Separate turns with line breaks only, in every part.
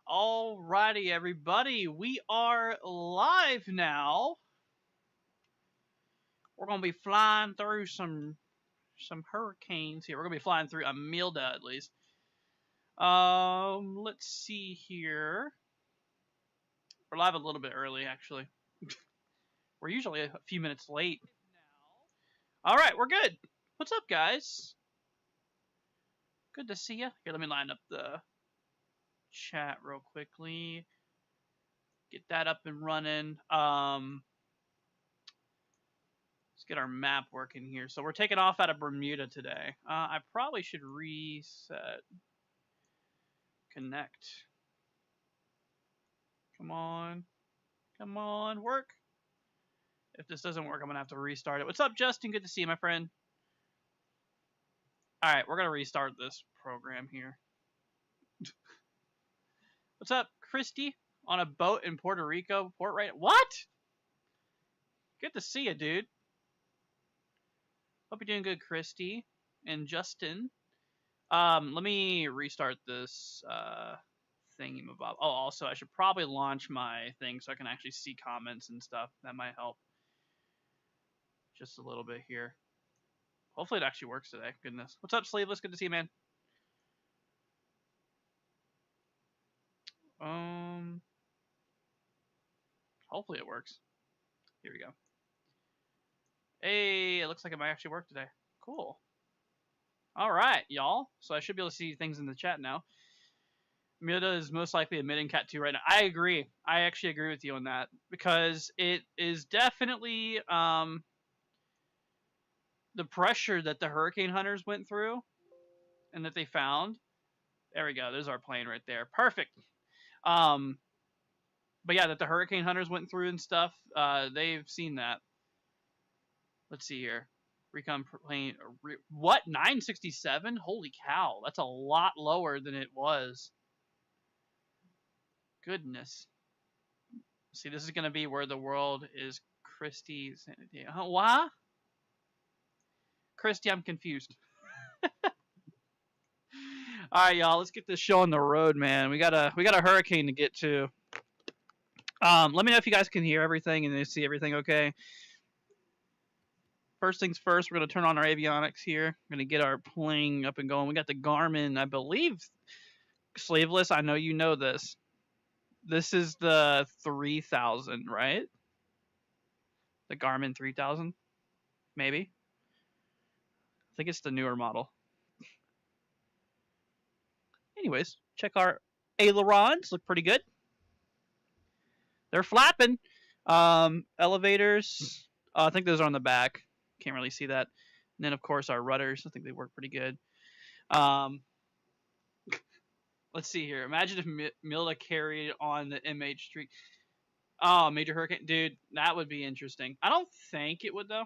Alrighty, everybody, we are live now. We're gonna be flying through some hurricanes here. We're gonna be flying through Imelda at least. Let's see here. We're live a little bit early, actually. We're usually a few minutes late. All right, we're good. What's up, guys? Good to see you. Here, let me line up the chat real quickly. Get that up and running. Let's get our map working here. So we're taking off out of Bermuda today. I probably should reset. Connect. Come on. Come on, work. If this doesn't work, I'm going to have to restart it. What's up, Justin? Good to see you, my friend. All right, we're going to restart this program here. What's up, Christy? On a boat in Puerto Rico. Port right. What? Good to see you, dude. Hope you're doing good, Christy. And Justin. Let me restart this thingy-mabob. Oh, also, I should probably launch my thing so I can actually see comments and stuff. That might help. Just a little bit here. Hopefully it actually works today. Goodness. What's up, Sleeveless? Good to see you, man. Hopefully it works. Here we go. Hey, it looks like it might actually work today. Cool. All right, y'all. So I should be able to see things in the chat now. Imelda is most likely admitting Cat 2 right now. I agree. I actually agree with you on that. Because it is definitely the pressure that the hurricane hunters went through and that they found. There we go. There's our plane right there. Perfect. But yeah, that the hurricane hunters went through and stuff. They've seen that. Let's see here. Recon plane. What? 967? Holy cow. That's a lot lower than it was. Goodness. See, this is going to be where the world is Christie's. What? Christy, I'm confused. All right, y'all. Let's get this show on the road, man. We got a hurricane to get to. Let me know if you guys can hear everything and see everything okay. First things first, we're going to turn on our avionics here. We're going to get our plane up and going. We got the Garmin, I believe, Sleeveless. I know you know this. This is the 3000, right? The Garmin 3000, maybe. I think it's the newer model. Anyways, check our ailerons. Look pretty good. They're flapping. Elevators. I think those are on the back. Can't really see that. And then, of course, our rudders. I think they work pretty good. Let's see here. Imagine if Milda carried on the MH streak. Oh, major hurricane. Dude, that would be interesting. I don't think it would, though.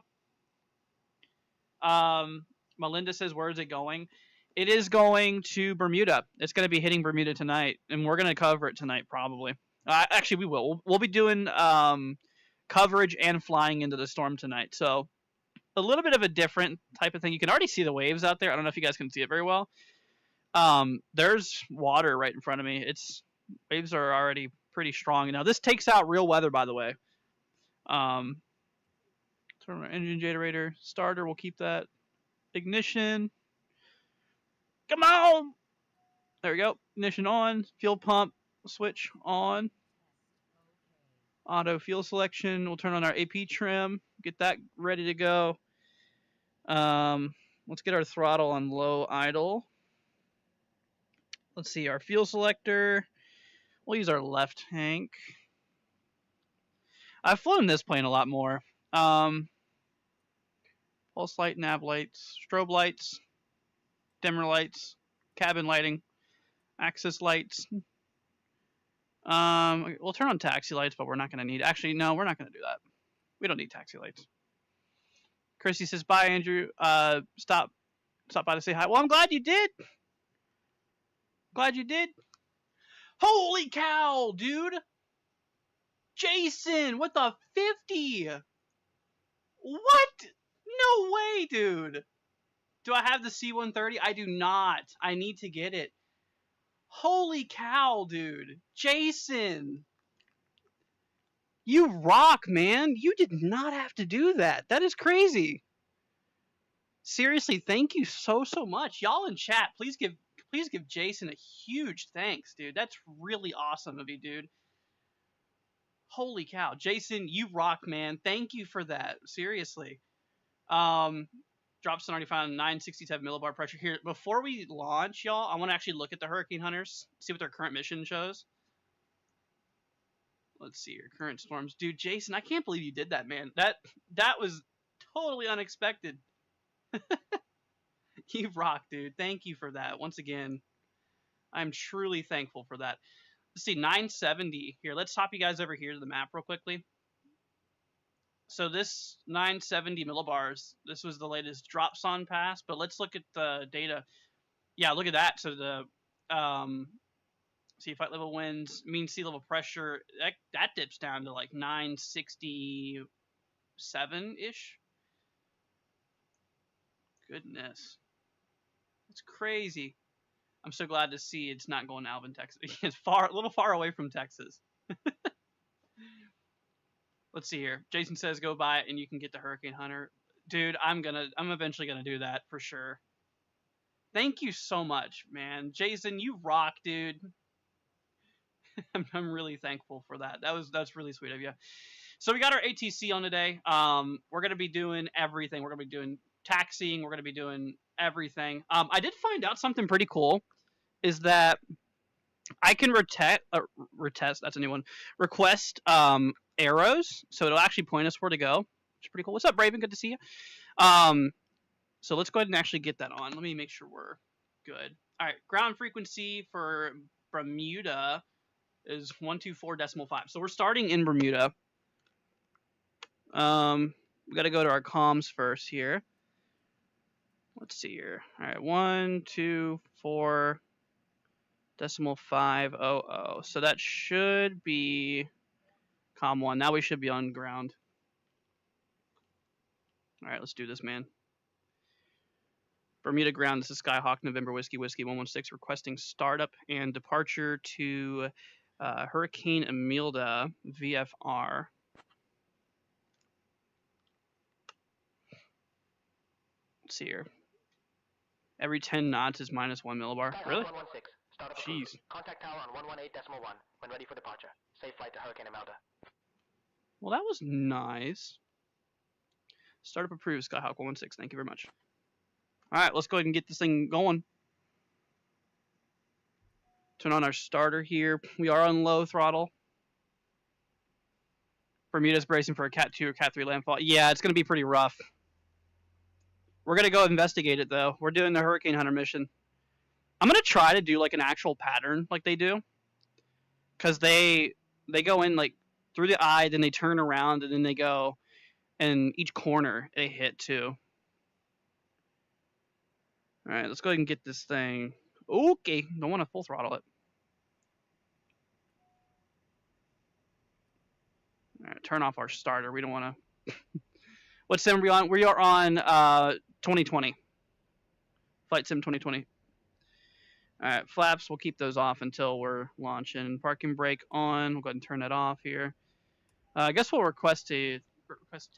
Melinda says, where is it going? It is going to Bermuda. It's going to be hitting Bermuda tonight. And we're going to cover it tonight, probably. Actually, we will. We'll be doing coverage and flying into the storm tonight. So a little bit of a different type of thing. You can already see the waves out there. I don't know if you guys can see it very well. There's water right in front of me. Waves are already pretty strong. Now, this takes out real weather, by the way. Turn on our engine generator. Starter, we'll keep that. Ignition. Come on! There we go. Ignition on. Fuel pump switch on. Auto fuel selection. We'll turn on our AP trim. Get that ready to go. Let's get our throttle on low idle. Let's see our fuel selector. We'll use our left tank. I've flown this plane a lot more. Pulse light, nav lights, strobe lights, dimmer lights, cabin lighting, access lights. We'll turn on taxi lights, but we're not going to need... Actually, no, we're not going to do that. We don't need taxi lights. Christy says, bye, Andrew. Stop by to say hi. Well, I'm glad you did. Glad you did. Holy cow, dude. Jason, what the 50? What? No way, dude. Do I have the C-130? I do not. I need to get it. Holy cow, dude. Jason. You rock, man. You did not have to do that. That is crazy. Seriously, thank you so much. Y'all in chat, please give Jason a huge thanks, dude. That's really awesome of you, dude. Holy cow. Jason, you rock, man. Thank you for that. Seriously. Dropson already found 967 millibar pressure here. Before we launch, y'all, I want to actually look at the Hurricane Hunters, see what their current mission shows. Let's see your current storms. Dude, Jason, I can't believe you did that, man. That was totally unexpected. You rock, dude. Thank you for that. Once again, I'm truly thankful for that. Let's see, 970 here. Let's hop you guys over here to the map real quickly. So this 970 millibars, this was the latest Dropson pass, but let's look at the data. Yeah, look at that. So the sea fight level winds, mean sea level pressure, that dips down to like 967-ish. Goodness. It's crazy. I'm so glad to see it's not going to Alvin, Texas. It's a little far away from Texas. Let's see here. Jason says go buy it and you can get the Hurricane Hunter. Dude, I'm eventually gonna do that for sure. Thank you so much, man. Jason, you rock, dude. I'm really thankful for that. That's really sweet of you. So we got our ATC on today. We're gonna be doing everything. We're gonna be doing taxiing. We're gonna be doing everything. I did find out something pretty cool. Is that I can that's a new one. Request arrows, so it'll actually point us where to go, which is pretty cool. What's up, Raven? Good to see you. So let's go ahead and actually get that on. Let me make sure we're good. All right, ground frequency for Bermuda is 124.5. So we're starting in Bermuda. We got to go to our comms first here. Let's see here. All right, 124.500. So that should be comm 1. Now we should be on ground. All right, let's do this, man. Bermuda ground. This is Skyhawk November Whiskey 116 requesting startup and departure to Hurricane Imelda VFR. Let's see here. Every 10 knots is -1 millibar.
Skyhawk
Really?
116. Startup
Jeez.
approved. Contact tower on 118.1 when ready for departure. Safe flight to Hurricane Imelda.
Well, that was nice. Startup approved, Skyhawk 116. Thank you very much. All right, let's go ahead and get this thing going. Turn on our starter here. We are on low throttle. Bermuda's bracing for a Cat 2 or Cat 3 landfall. Yeah, it's going to be pretty rough. We're going to go investigate it, though. We're doing the Hurricane Hunter mission. I'm going to try to do, like, an actual pattern like they do. Because they go in, like, through the eye, then they turn around, and then they go, and each corner they hit, too. All right, let's go ahead and get this thing. Okay, don't want to full throttle it. All right, turn off our starter. We don't want to. What sim are we on? We are on 2020. Flight Sim 2020. All right, flaps, we'll keep those off until we're launching. Parking brake on. We'll go ahead and turn that off here. I guess we'll request a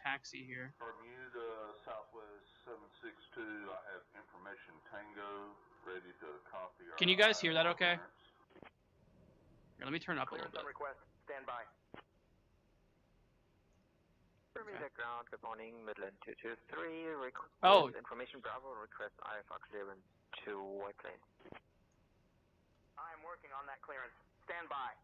taxi here.
Bermuda, Southwest 762. I have information Tango ready to copy.
Can you guys hear that okay? Here, let me turn it up a little bit.
Request. Stand by. Bermuda ground, good morning, Midland 223, request information Bravo, request IFR clearance to White Plain. I'm working on that clearance. Stand by.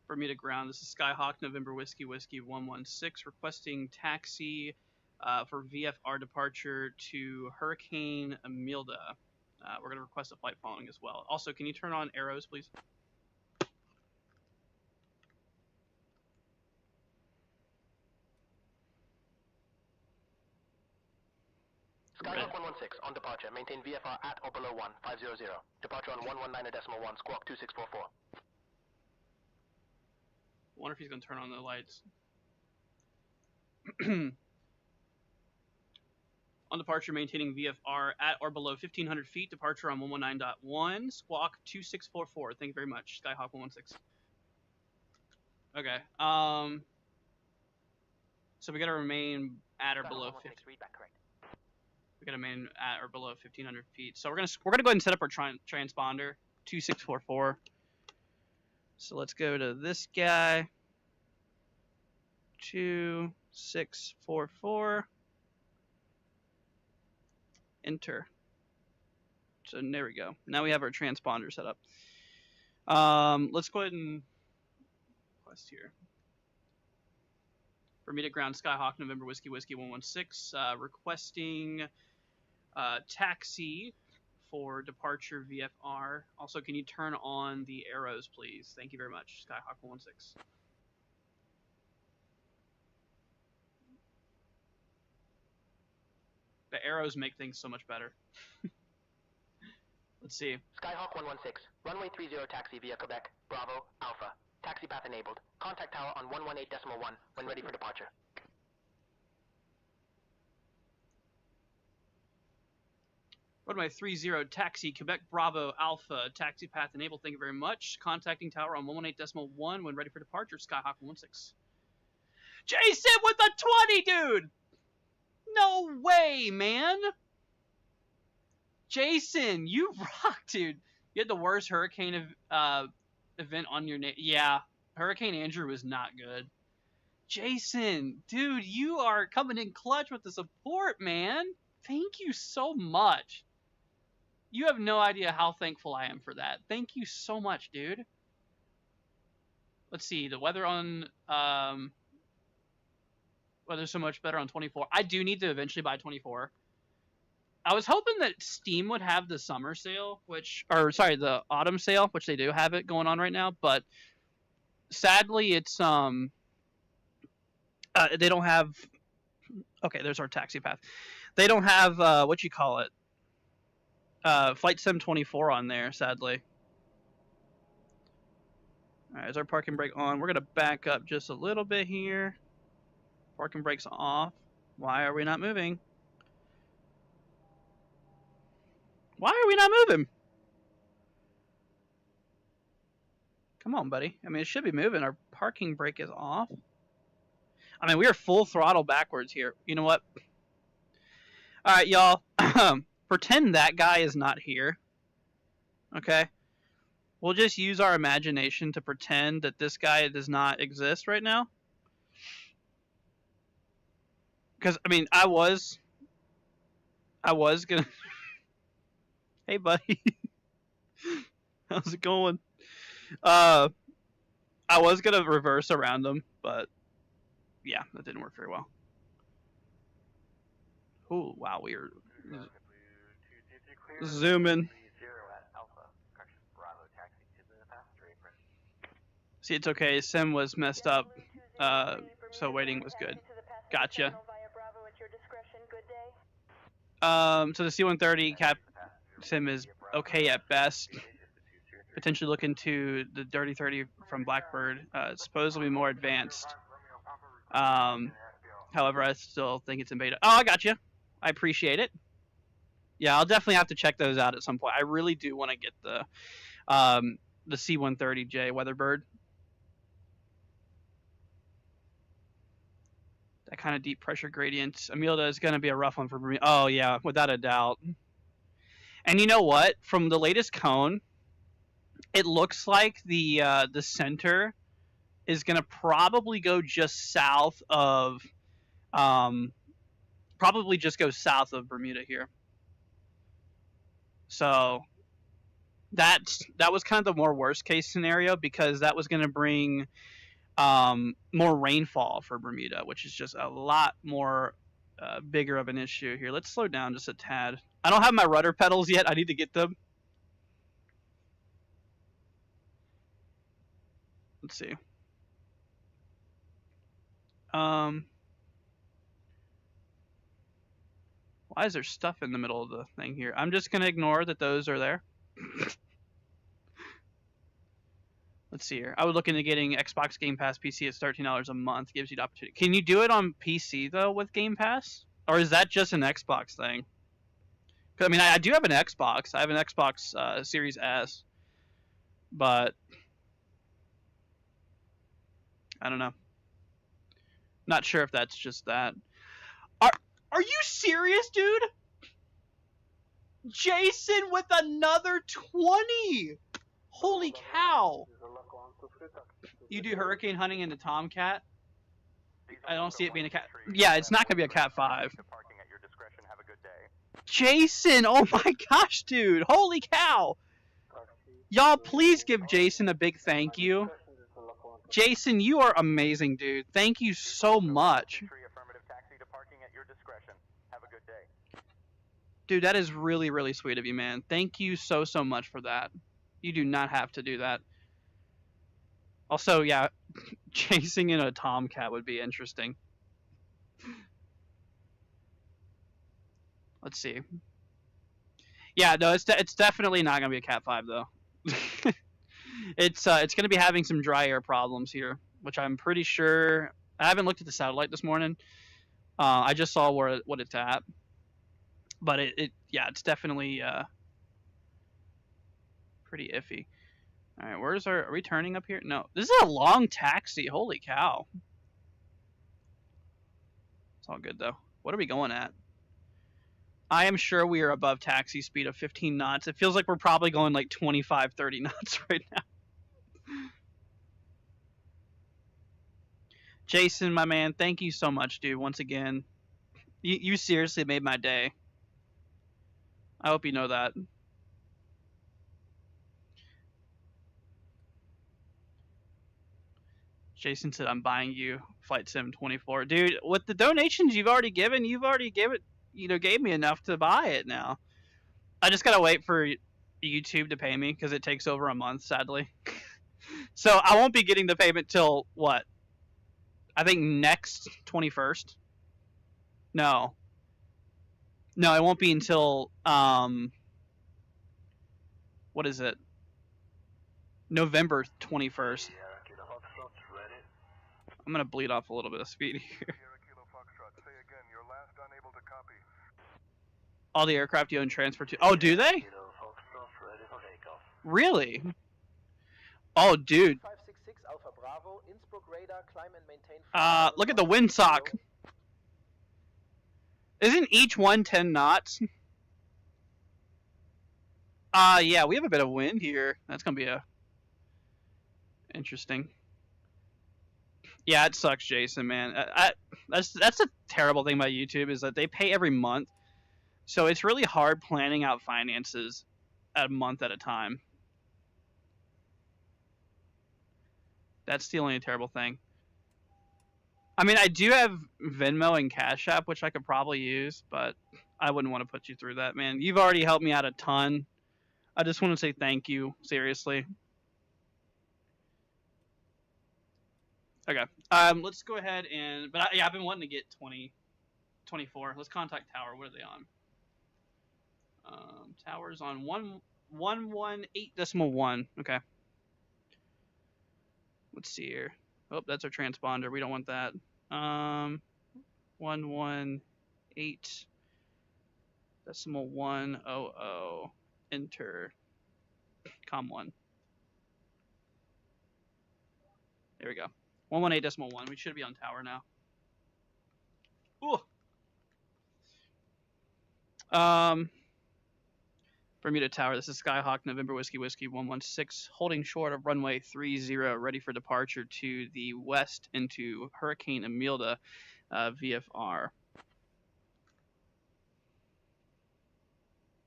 Bermuda ground, this is Skyhawk November Whiskey 116 requesting taxi for VFR departure to Hurricane Imelda. We're going to request a flight following as well. Also, can you turn on arrows, please?
Skyhawk 116, on departure. Maintain VFR at or below 1500. Departure on 119.1, squawk 2644.
I wonder if he's going to turn on the lights. On departure, maintaining VFR at or below 1,500 feet. Departure on 119.1. Squawk 2644. Thank you very much. Skyhawk 116. Okay. So we gotta remain at or below 50. We gotta remain at or below 1,500 feet. So we're gonna go ahead and set up our transponder 2644. So let's go to this guy. 2644. Enter. So there we go. Now we have our transponder set up. Let's go ahead and request here. Bermuda Ground Skyhawk November Whiskey 116 requesting taxi for departure VFR. Also, can you turn on the arrows, please? Thank you very much. Skyhawk 116. The arrows make things so much better. Let's see.
Skyhawk 116, runway 30 taxi via Quebec, Bravo, Alpha. Taxi path enabled. Contact tower on 118.1 when ready for departure.
Runway 30 taxi, Quebec, Bravo, Alpha. Taxi path enabled. Thank you very much. Contacting tower on 118.1 when ready for departure. Skyhawk 116. Jason with the 20, dude! No way, man! Jason, you rock, dude. You had the worst hurricane event on your name. Yeah, Hurricane Andrew was not good. Jason, dude, you are coming in clutch with the support, man. Thank you so much. You have no idea how thankful I am for that. Thank you so much, dude. Let's see, the weather on weather's so much better on 24. I do need to eventually buy 24. I was hoping that Steam would have the summer sale, the autumn sale, which they do have it going on right now, but sadly it's they don't have. Okay, there's our taxi path. They don't have Flight Sim 24 on there, sadly. All right, is our parking brake on? We're gonna back up just a little bit here. Parking brake's off. Why are we not moving? Why are we not moving? Come on, buddy. I mean, it should be moving. Our parking brake is off. I mean, we are full throttle backwards here. You know what? All right, y'all. Pretend that guy is not here. Okay? We'll just use our imagination to pretend that this guy does not exist right now. Because, I mean, I was gonna... Hey, buddy. How's it going? I was gonna reverse around him, but yeah, that didn't work very well. Oh, wow, we are zooming. See, it's okay. Sim was messed up, so waiting was good. Gotcha. So the C-130 cap Sim is okay at best. Potentially looking to the Dirty 30 from Blackbird. It's supposed to be more advanced. However, I still think it's in beta. Oh, I got you. I appreciate it. Yeah, I'll definitely have to check those out at some point. I really do want to get the C-130J Weatherbird. That kind of deep pressure gradient. Imelda is going to be a rough one for me. Oh, yeah, without a doubt. And you know what? From the latest cone, it looks like the center is going to probably go just south of, probably just go south of Bermuda here. So that was kind of the more worst case scenario, because that was going to bring more rainfall for Bermuda, which is just a lot more bigger of an issue here. Let's slow down just a tad. I don't have my rudder pedals yet. I need to get them. Let's see. Why is there stuff in the middle of the thing here? I'm just going to ignore that those are there. Let's see here. I would look into getting Xbox Game Pass PC. It's $13 a month. Gives you the opportunity. Can you do it on PC, though, with Game Pass? Or is that just an Xbox thing? 'Cause, I mean, I do have an Xbox. I have an Xbox Series S. But I don't know. Not sure if that's just that. Are you serious, dude? Jason with another 20! Holy cow! You do hurricane hunting in the Tomcat? I don't see it being a cat. Yeah, it's not gonna be a Cat 5. Jason! Oh my gosh, dude! Holy cow! Y'all, please give Jason a big thank you. Jason, you are amazing, dude. Thank you so much. Dude, that is really, really sweet of you, man. Thank you so much for that. You do not have to do that. Also, yeah, chasing in a Tomcat would be interesting. Let's see. Yeah, no, it's definitely not gonna be a Cat 5 though. It's gonna be having some dry air problems here, which I'm pretty sure. I haven't looked at the satellite this morning. I just saw what it's at, but yeah, it's definitely pretty iffy. All right, are we turning up here? No, this is a long taxi. Holy cow! It's all good though. What are we going at? I am sure we are above taxi speed of 15 knots. It feels like we're probably going like 25, 30 knots right now. Jason, my man, thank you so much, dude. Once again, you seriously made my day. I hope you know that. Jason said, I'm buying you Flight Sim 24. Dude, with the donations you've already given, gave me enough to buy it now. I just gotta wait for YouTube to pay me because it takes over a month, sadly. So I won't be getting the payment till what? I think next 21st. No, it won't be until what is it? November 21st. I'm gonna bleed off a little bit of speed here. All the aircraft you own transfer to. Oh, do they? Really? Oh, dude. Look at the windsock. Isn't each one 10 knots? Yeah, we have a bit of wind here. That's gonna be interesting. Yeah, it sucks, Jason, man. That's a terrible thing about YouTube is that they pay every month, so it's really hard planning out finances a month at a time. That's the only terrible thing. I mean, I do have Venmo and CashApp, which I could probably use, but I wouldn't want to put you through that, man. You've already helped me out a ton. I just want to say thank you, seriously. Okay. Let's go ahead and, yeah, I've been wanting to get 24. Let's contact Tower. What are they on? Tower's on 118.1. Okay. Let's see here. Oh, that's our transponder. We don't want that. 118.100. Enter. Com1. There we go. 118.1. We should be on Tower now. Ooh. Bermuda Tower. This is Skyhawk, November Whiskey 116, holding short of runway 30, ready for departure to the west into Hurricane Imelda, VFR.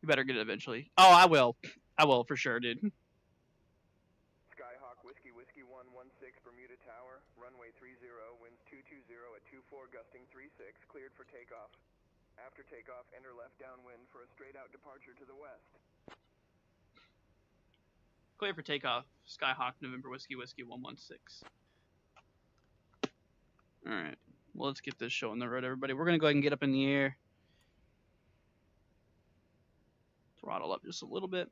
You better get it eventually. Oh, I will. I will for sure, dude.
Skyhawk, Whiskey 116, Bermuda Tower, runway 30, winds 220 at 24, gusting 36, cleared for takeoff. After takeoff, enter left downwind for a straight-out departure to the west.
Clear for takeoff. Skyhawk, November Whiskey 116. Alright. Well, let's get this show on the road, everybody. We're going to go ahead and get up in the air. Throttle up just a little bit.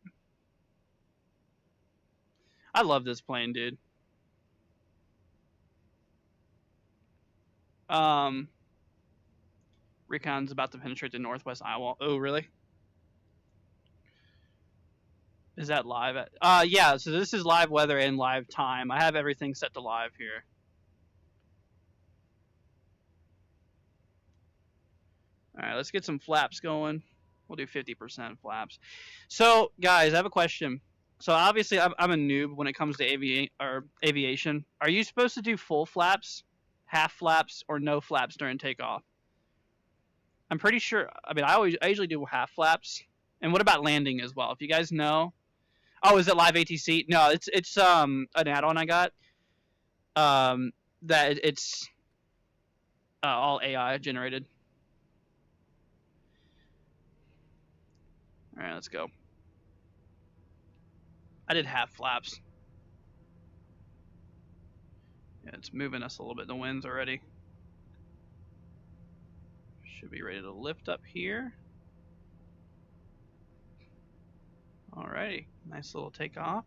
I love this plane, dude. Recon's about to penetrate the northwest eye wall. Oh, really? Is that live? Yeah, so this is live weather and live time. I have everything set to live here. All right, let's get some flaps going. We'll do 50% flaps. So, guys, I have a question. So, obviously, I'm a noob when it comes to aviation. Are you supposed to do full flaps, half flaps, or no flaps during takeoff? I'm pretty sure. I mean, I usually do half flaps. And what about landing as well? If you guys know. Oh, is it live ATC? No, it's an add-on I got. That it's all AI generated. All right, let's go. I did half flaps. Yeah, it's moving us a little bit in the winds already. Should be ready to lift up here. Alrighty, nice little takeoff.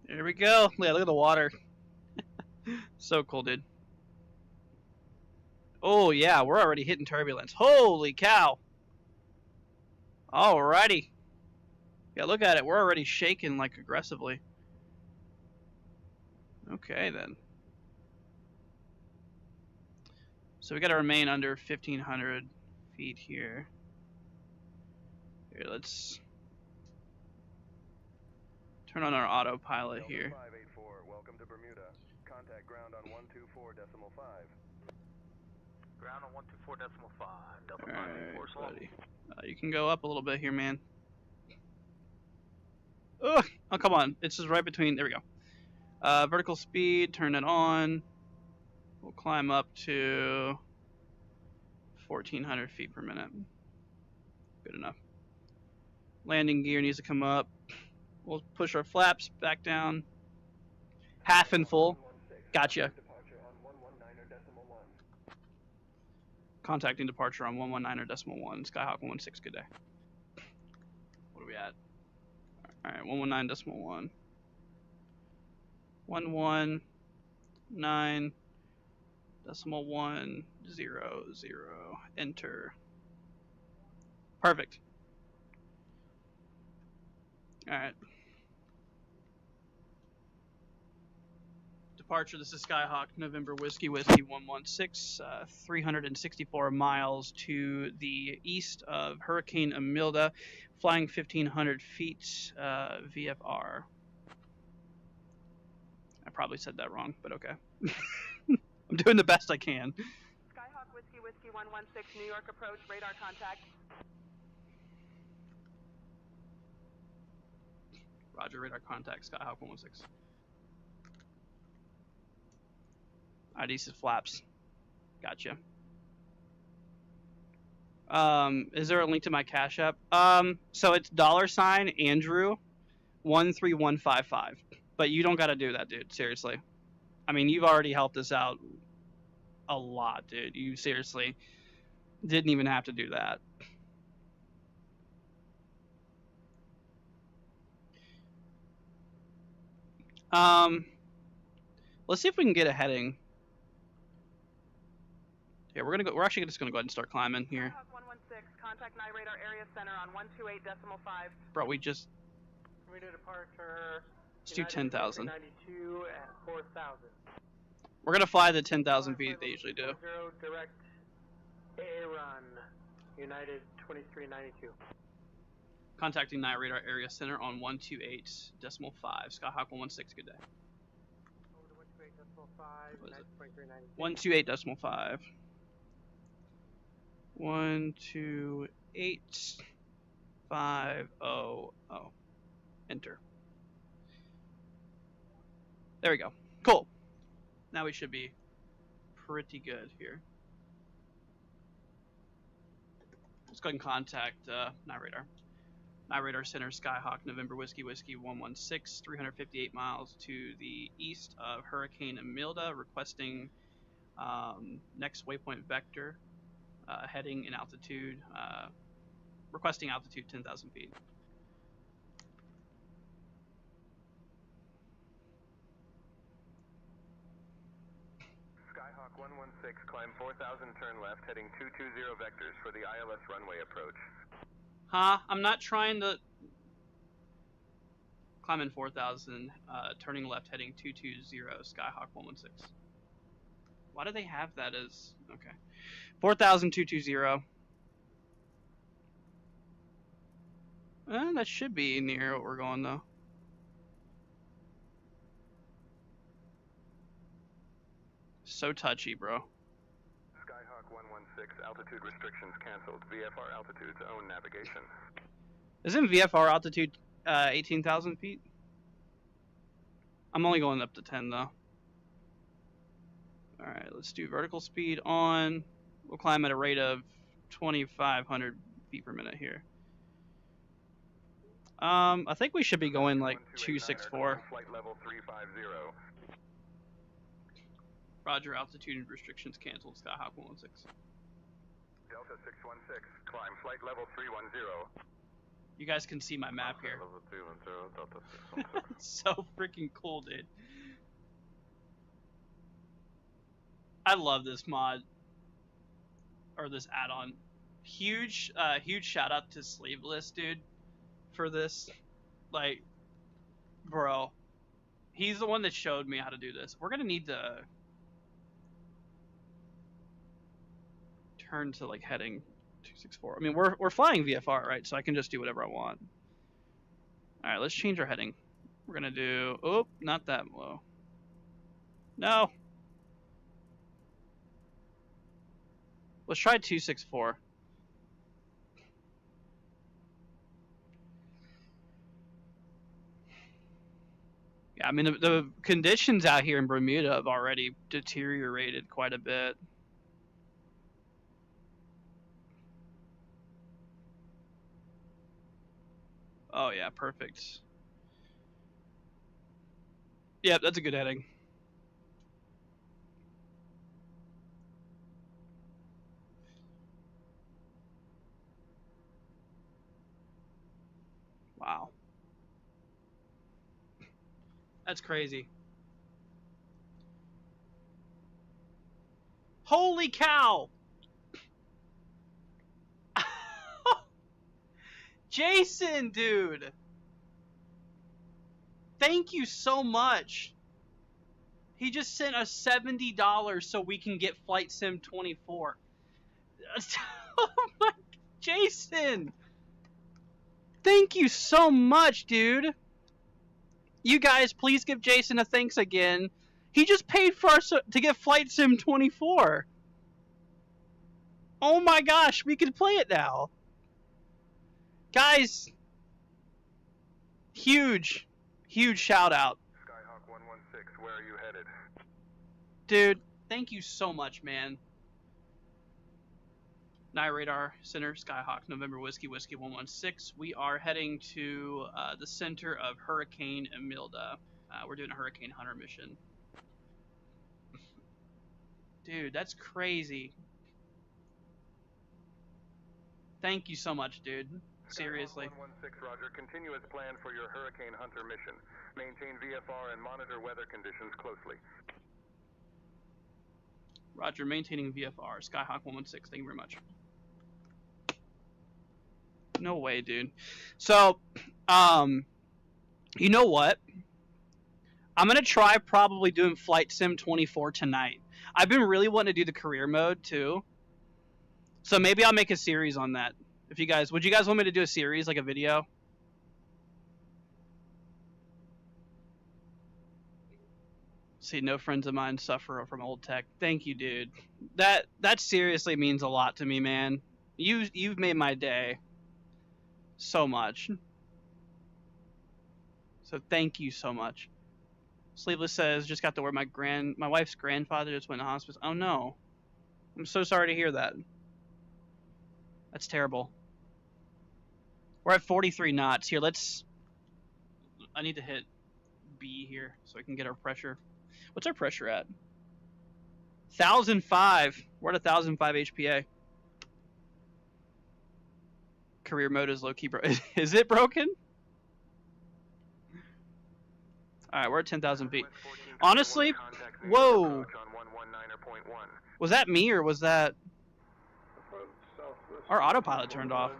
There we go. Yeah, look at the water. So cool, dude. Oh yeah, we're already hitting turbulence. Holy cow. Alrighty. Yeah, look at it. We're already shaking like aggressively. Okay then. So we got to remain under 1,500 feet here. Here, let's turn on our autopilot here.
584, welcome to Bermuda. Contact ground on 124.5.
Ground on 124.5. Delta 584.
Alright, buddy. You can go up a little bit here, man. Ugh! Oh, come on. It's just right between. There we go. Vertical speed, turn it on. We'll climb up to 1,400 feet per minute. Good enough. Landing gear needs to come up. We'll push our flaps back down. Half and full. Gotcha. Contacting departure on 119.1. Skyhawk 116, good day. What are we at? Alright, 119.1. 119.100. Enter. Perfect. Alright. Departure, this is Skyhawk, November Whiskey 116, 364 miles to the east of Hurricane Imelda, flying 1,500 feet, VFR. I probably said that wrong, but okay. I'm doing the best I can.
Skyhawk Whiskey 116, New York approach, radar contact.
Roger, radar contact, Skyhawk 116. ID says flaps. Gotcha. Is there a link to my Cash App? So it's $Andrew 13155. But you don't gotta do that, dude. Seriously. I mean, you've already helped us out a lot, dude. You seriously didn't even have to do that. Let's see if we can get a heading. Yeah, we're actually just gonna go ahead and start climbing here.
116, contact night radar area center on 128.5.
Bro, we just.
Radio departure.
Let's do 10,000.
92 at 4,000.
We're gonna fly the 10,000 feet they usually do.
0 direct AA run. United 2392.
Contacting night radar area center on 128.5. Skyhawk 116. Good day.
Over to 128.5.
What is it?
2392.
128.5. 128.500. Enter. There we go. Cool. Now we should be pretty good here. Let's go ahead and contact night radar. Night radar center, Skyhawk, November Whiskey 116, 358 miles to the east of Hurricane Imelda, requesting next waypoint vector, heading and altitude, requesting altitude 10,000 feet.
Skyhawk Skyhawk 116, climb 4,000, turn left, heading 220 vectors for the ILS runway approach.
Huh? I'm not trying to... Climbing 4,000, turning left, heading 220, Skyhawk 116. Why do they have that as... Okay. 4,000, 220. That should be near what we're going, though. So touchy, bro.
Skyhawk 116, altitude restrictions canceled. VFR altitude's own navigation.
Isn't VFR altitude 18,000 feet? I'm only going up to 10, though. Alright, let's do vertical speed on. We'll climb at a rate of 2,500 feet per minute here. I think we should be going like 264.
Flight level 350.
Roger, altitude restrictions canceled, Skyhawk 116.
Delta 616, climb flight level 310.
You guys can see my map here.
Level 310, Delta 616.
It's so freaking cool, dude. I love this mod. Or this add-on. Huge shout out to Sleeveless, dude, for this. Like, bro. He's the one that showed me how to do this. We're gonna need to turn to like heading 264. I mean, we're flying VFR, right? So I can just do whatever I want. All right, let's change our heading. We're gonna do, oh, not that low. No. Let's try 264. Yeah, I mean, the conditions out here in Bermuda have already deteriorated quite a bit. Oh yeah, perfect. Yep, that's a good heading. Wow. That's crazy. Holy cow! Jason, dude! Thank you so much. He just sent us $70 so we can get Flight Sim 24. Oh my... Jason! Thank you so much, dude. You guys, please give Jason a thanks again. He just paid for us to get Flight Sim 24. Oh my gosh, we can play it now. Guys, huge shout out.
Skyhawk 116, where are you headed?
Dude, thank you so much, man. Night Radar Center, Skyhawk, November Whiskey 116. We are heading to the center of Hurricane Imelda. We're doing a Hurricane Hunter mission. Dude, that's crazy. Thank you so much, dude. Seriously.
Skyhawk 116, Roger. Continue as planned for your Hurricane Hunter mission. Maintain VFR and monitor weather conditions closely.
Roger, maintaining VFR. Skyhawk 116. Thank you very much. No way, dude. So, you know what? I'm going to try probably doing Flight Sim 24 tonight. I've been really wanting to do the career mode, too. So maybe I'll make a series on that. If you guys, would you guys want me to do a series, like a video? See, no friends of mine suffer from old tech. Thank you, dude. That seriously means a lot to me, man. You've made my day. So much. So thank you so much. Sleeveless says, just got to where my wife's grandfather just went to hospice. Oh no. I'm so sorry to hear that. That's terrible. We're at 43 knots. Here, I need to hit B here so I can get our pressure. What's our pressure at? 1,005. We're at 1,005 HPA. Career mode is low-key Is it broken? Alright, we're at 10,000 feet. Honestly, whoa.
center point 1.
Was that me or was that
Southwest
our autopilot turned off?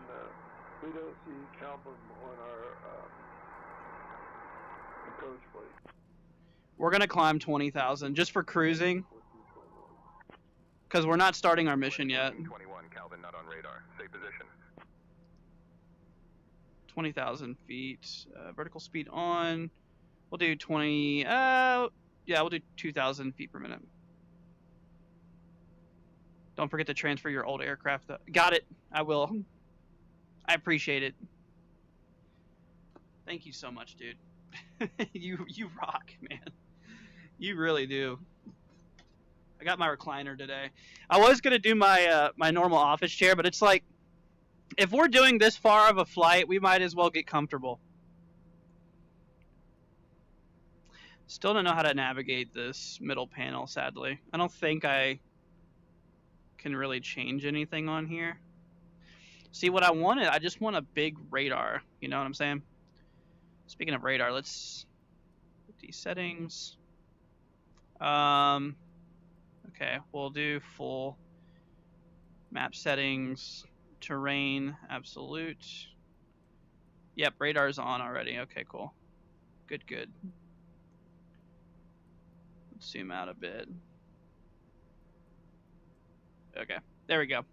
We don't see Calvin on our approach plate.
We're gonna climb 20,000 just for cruising, because we're not starting our mission yet.
21, Calvin, not on radar. Stay position.
20,000 feet. Vertical speed on. We'll do 20. Yeah, we'll do 2,000 feet per minute. Don't forget to transfer your old aircraft. Got it. I will. I appreciate it. Thank you so much, dude. you rock, man. You really do. I got my recliner today. I was gonna do my my normal office chair, but it's like, if we're doing this far of a flight, we might as well get comfortable. Still don't know how to navigate this middle panel, sadly. I don't think I can really change anything on here. See, what I wanted, I just want a big radar. You know what I'm saying? Speaking of radar, let's put these settings. Okay, we'll do full map settings, terrain, absolute. Yep, radar's on already. Okay, cool. Good, good. Let's zoom out a bit. Okay, there we go.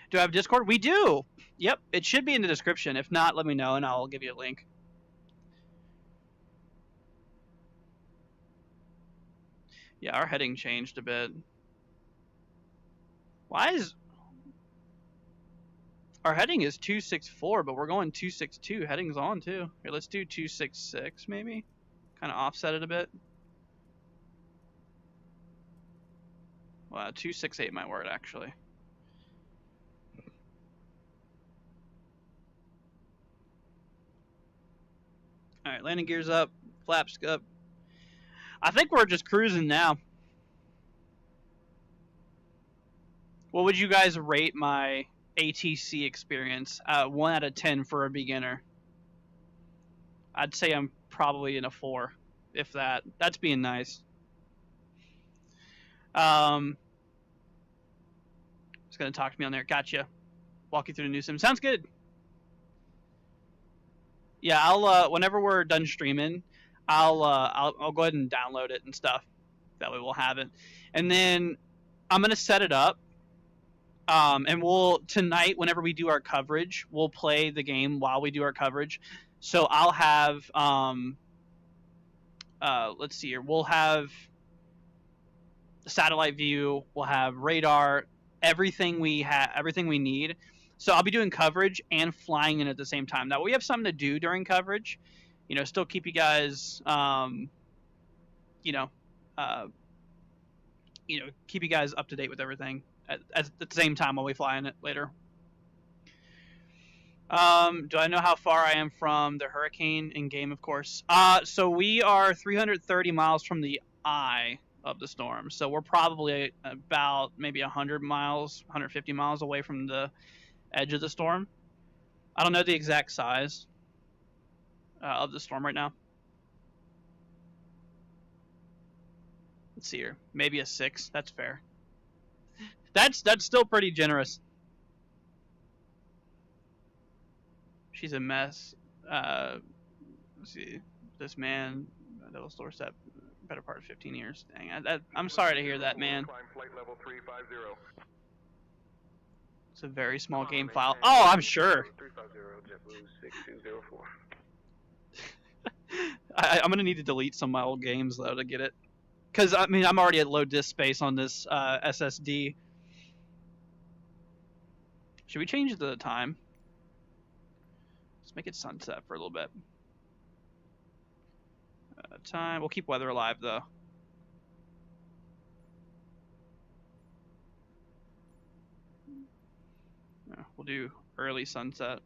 Do I have Discord? We do! Yep, it should be in the description. If not, let me know and I'll give you a link. Yeah, our heading changed a bit. Why is... Our heading is 264, but we're going 262. Heading's on, too. Here, let's do 266, maybe? Kind of offset it a bit. Wow, 268 might work, actually. Alright, landing gears up. Flaps up. I think we're just cruising now. What would you guys rate my ATC experience? 1 out of 10 for a beginner. I'd say I'm probably in a 4, if that. That's being nice. Just gonna talk to me on there. Gotcha. Walk you through the new sim. Sounds good. Yeah, I'll whenever we're done streaming, I'll go ahead and download it and stuff. That way we'll have it. And then I'm gonna set it up. And we'll tonight, whenever we do our coverage, we'll play the game while we do our coverage. So I'll have let's see here. We'll have satellite view. We'll have radar. Everything we need. So I'll be doing coverage and flying in at the same time. Now we have something to do during coverage. You know, still keep you guys, keep you guys up to date with everything at the same time while we fly in it later. Do I know how far I am from the hurricane in game? Of course. So we are 330 miles from the eye of the storm. So we're probably about maybe 100 miles, 150 miles away from the edge of the storm. I don't know the exact size of the storm right now. Let's see here. Maybe a 6. That's fair. That's still pretty generous. She's a mess. Let's see. This man, that was doorstep, better part of 15 years. Dang, I'm sorry to hear that, man.
Flight level 350.
It's a very small game file. Oh, I'm sure.
350, JetBlue 6204.
I'm gonna need to delete some of my old games though to get it, because I mean I'm already at low disk space on this SSD. Should we change the time? Let's make it sunset for a little bit. Time. We'll keep weather alive though. We'll do early sunset.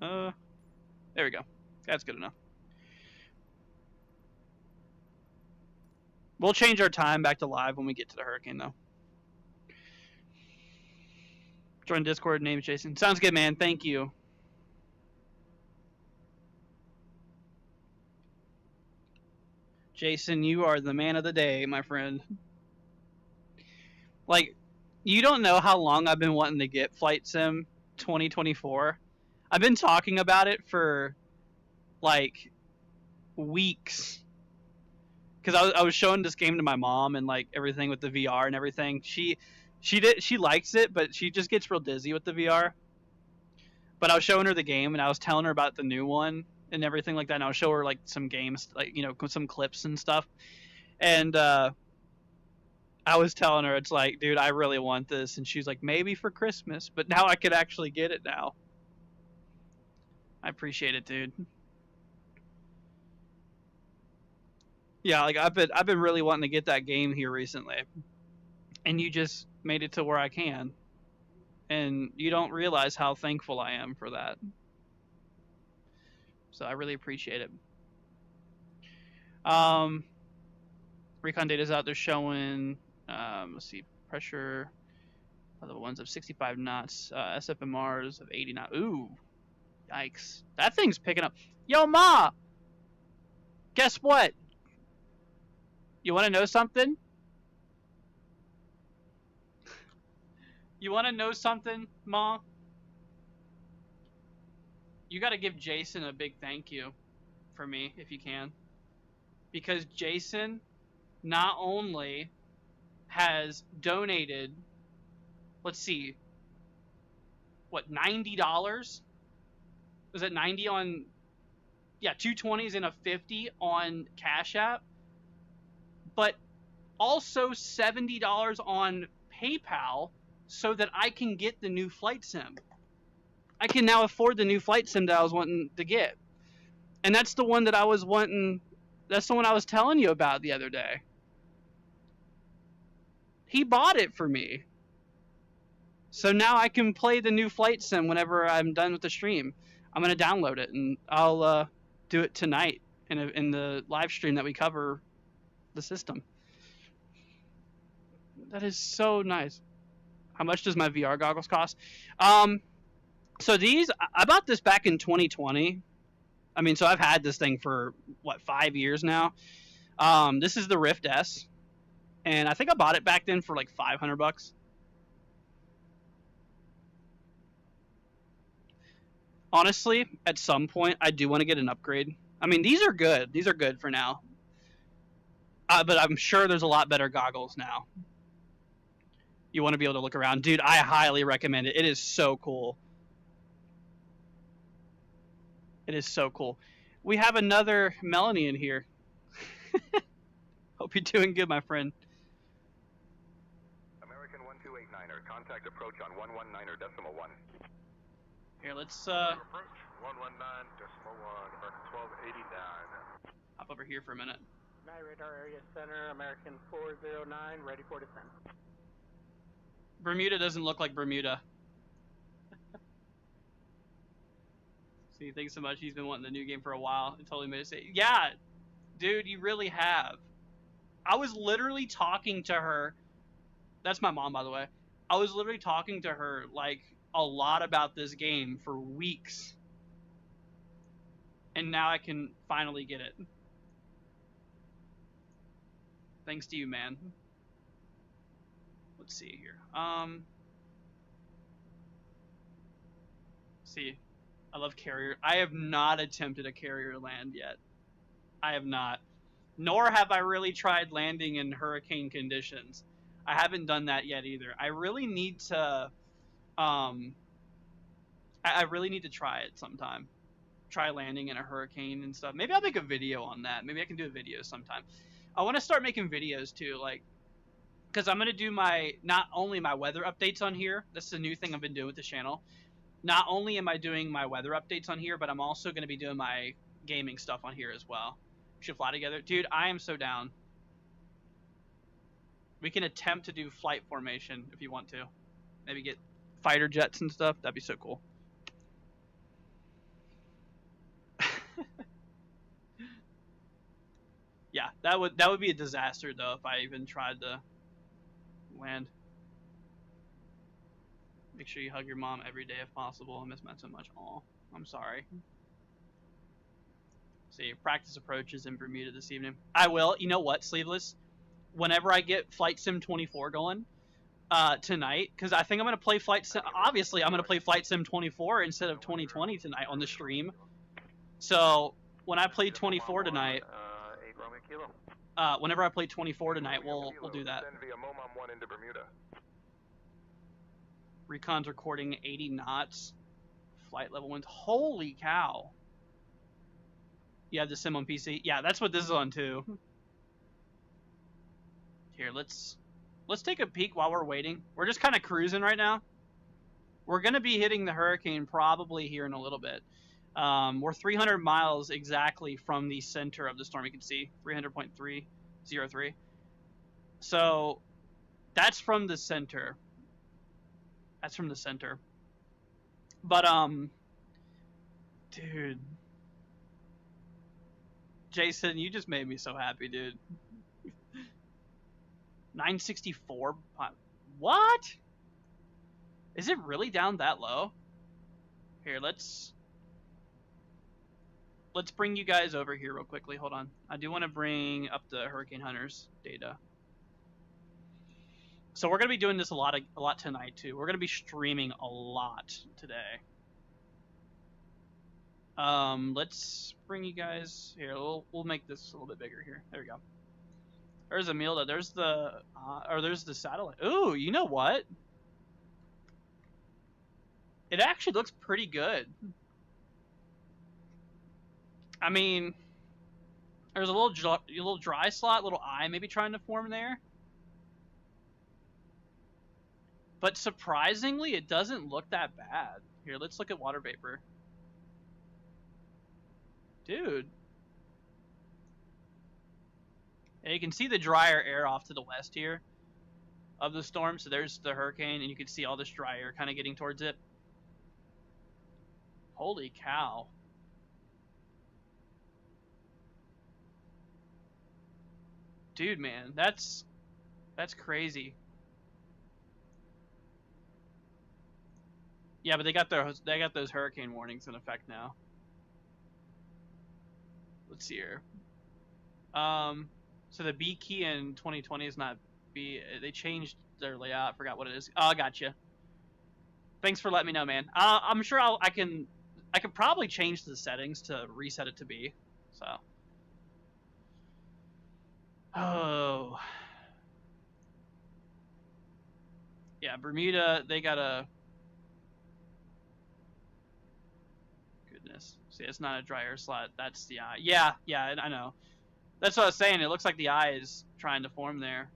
There we go. That's good enough. We'll change our time back to live when we get to the hurricane though. Join Discord, name is Jason. Sounds good, man. Thank you. Jason, you are the man of the day, my friend. Like, you don't know how long I've been wanting to get Flight Sim 2024. I've been talking about it for like weeks. Because I was showing this game to my mom and like everything with the VR and everything. She likes it, but she just gets real dizzy with the VR. But I was showing her the game and I was telling her about the new one and everything like that. And I will show her like some games, like, you know, some clips and stuff. And I was telling her, it's like, dude, I really want this. And she's like, maybe for Christmas. But now I could actually get it now. I appreciate it, dude. Yeah, like I've been really wanting to get that game here recently. And you just made it to where I can. And you don't realize how thankful I am for that. So I really appreciate it. Recon data's out there showing, let's see, pressure, other ones of 65 knots, SFMRs of 80 knots. Ooh, yikes. That thing's picking up. Yo, Ma! Guess what? You want to know something? You want to know something, Ma? You got to give Jason a big thank you for me, if you can. Because Jason not only has donated, let's see, what, $90? Was it 90 on, yeah, 220s and a 50 on CashApp, but also $70 on PayPal so that I can get the new Flight Sim. I can now afford the new Flight Sim that I was wanting to get. And that's the one that I was wanting, that's the one I was telling you about the other day. He bought it for me. So now I can play the new Flight Sim whenever I'm done with the stream. I'm going to download it and I'll do it tonight in the live stream that we cover the system. That is so nice. How much does my VR goggles cost? So these, I bought this back in 2020. I mean, so I've had this thing for, what, 5 years now. This is the Rift S. And I think I bought it back then for like $500. Honestly, at some point, I do want to get an upgrade. I mean, these are good. These are good for now. But I'm sure there's a lot better goggles now. You want to be able to look around. Dude, I highly recommend it. It is so cool. It is so cool. We have another Melanie in here. Hope you're doing good, my friend.
American 1289er, contact approach on 119.1.
Here, let's
Approach 119.1, American 1289.
hop over here for a minute.
Night radar area center, American 409, ready for descent.
Bermuda doesn't look like Bermuda. See, thanks so much. He's been wanting the new game for a while. It totally made it say, yeah, dude, you really have. I was literally talking to her. That's my mom, by the way. I was literally talking to her like a lot about this game for weeks. And now I can finally get it. Thanks to you, man. Let's see here. See, I love carrier. I have not attempted a carrier land yet. I have not. Nor have I really tried landing in hurricane conditions. I haven't done that yet either. I really need to, I really need to try it sometime. Try landing in a hurricane and stuff. Maybe I'll make a video on that. Maybe I can do a video sometime. I want to start making videos too, like, because I'm going to do not only my weather updates on here. This is a new thing I've been doing with the channel. Not only am I doing my weather updates on here, but I'm also going to be doing my gaming stuff on here as well. We should fly together. Dude, I am so down. We can attempt to do flight formation if you want to. Maybe get fighter jets and stuff. That'd be so cool. Yeah, that would be a disaster though if I even tried to land. Make sure you hug your mom every day if possible. I miss Matt so much. Aw, I'm sorry. See, practice approaches in Bermuda this evening. I will. You know what, Sleeveless? Whenever I get Flight Sim 24 going tonight, because I think I'm going to play Flight Sim. Obviously, I'm going to play Flight Sim 24 instead of 2020 tonight on the stream. So when I play 24 tonight, whenever I play 24 tonight, we'll do that. Recon's recording 80 knots. Flight level winds. Holy cow. You have the sim on PC? Yeah, that's what this is on too. Here, let's take a peek while we're waiting. We're just kind of cruising right now. We're going to be hitting the hurricane probably here in a little bit. We're 300 miles exactly from the center of the storm. You can see 300.303. So that's from the center. That's from the center. But, dude. Jason, you just made me so happy, dude. 964. What? Is it really down that low? Here, let's bring you guys over here real quickly. Hold on. I do want to bring up the Hurricane Hunters data. So we're going to be doing this a lot tonight too. We're going to be streaming a lot today. Let's bring you guys here. We'll make this a little bit bigger here. There we go. There's Imelda. There's the there's the satellite. Ooh, you know what? It actually looks pretty good. I mean, there's a little dry slot, little eye maybe trying to form there. But surprisingly, it doesn't look that bad. Here, let's look at water vapor. Dude. And you can see the drier air off to the west here of the storm. So there's the hurricane, and you can see all this dry air kind of getting towards it. Holy cow. Dude, man, that's crazy. Yeah, but they got those hurricane warnings in effect now. Let's see here. So the B key in 2020 is not B. They changed their layout. I forgot what it is. Oh, I gotcha. Thanks for letting me know, man. I'm sure I can probably change the settings to reset it to B. So. Oh. Yeah, Bermuda, they got a... Goodness. See, it's not a dry air slot. That's the eye. Yeah, I know. That's what I was saying. It looks like the eye is trying to form there.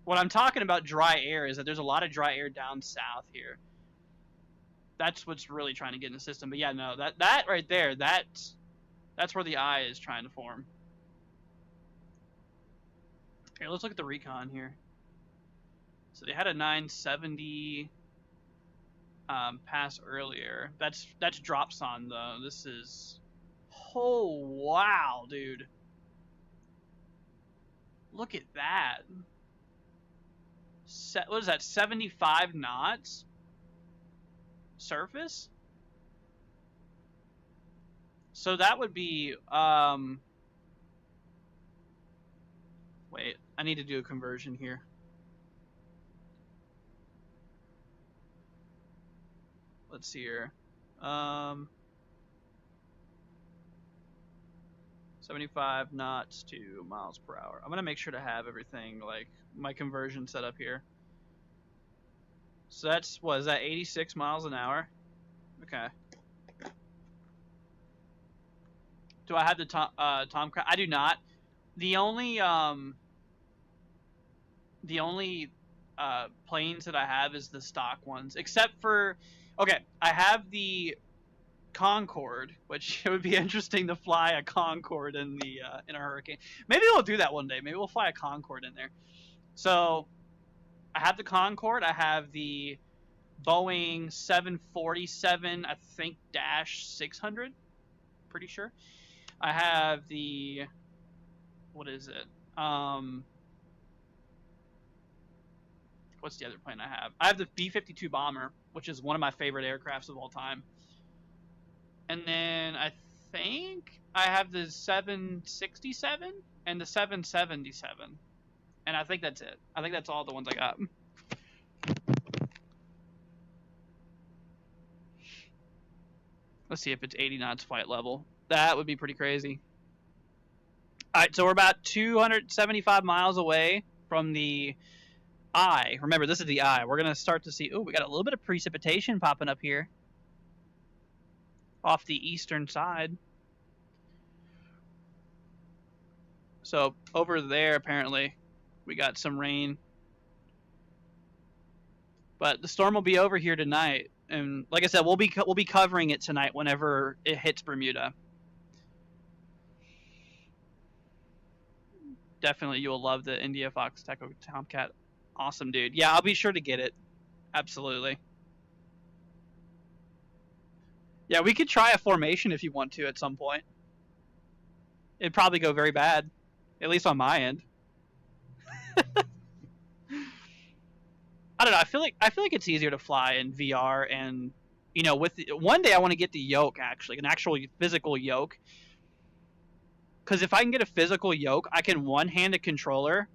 What I'm talking about dry air is that there's a lot of dry air down south here. That's what's really trying to get in the system. But yeah, no, that right there, that's where the eye is trying to form. Here, let's look at the recon here. So they had a 970 pass earlier. That's Dropson though. This is... Oh, wow, dude. Look at that. What is that, 75 knots? Surface? So that would be, wait, I need to do a conversion here. Let's see here. 75 knots to miles per hour. I'm going to make sure to have everything, like, my conversion set up here. So that's, what is that, 86 miles an hour? Okay. Do I have the Tomcat? I do not. The only planes that I have is the stock ones, except for, okay, I have the Concorde, which it would be interesting to fly a Concorde in the in a hurricane. Maybe we'll do that one day. Maybe we'll fly a Concorde in there. So I have the Concorde. I have the Boeing 747, I think, -600. Pretty sure. I have the, what is it? What's the other plane I have? I have the B-52 bomber, which is one of my favorite aircrafts of all time. And then I think I have the 767 and the 777. And I think that's it. I think that's all the ones I got. Let's see if it's 80 knots flight level. That would be pretty crazy. All right, so we're about 275 miles away from the eye. Remember, this is the eye. We're going to start to see... Oh, we got a little bit of precipitation popping up here. Off the eastern side. So, over there, apparently, we got some rain. But the storm will be over here tonight. And like I said, we'll be covering it tonight whenever it hits Bermuda. Definitely, you will love the India Fox Taco Tomcat. Awesome, dude. Yeah, I'll be sure to get it. Absolutely. Yeah, we could try a formation if you want to at some point. It'd probably go very bad, at least on my end. I don't know. I feel like it's easier to fly in VR, and you know, with one day I want to get the yoke, actually, an actual physical yoke. Because if I can get a physical yoke, I can one-hand a controller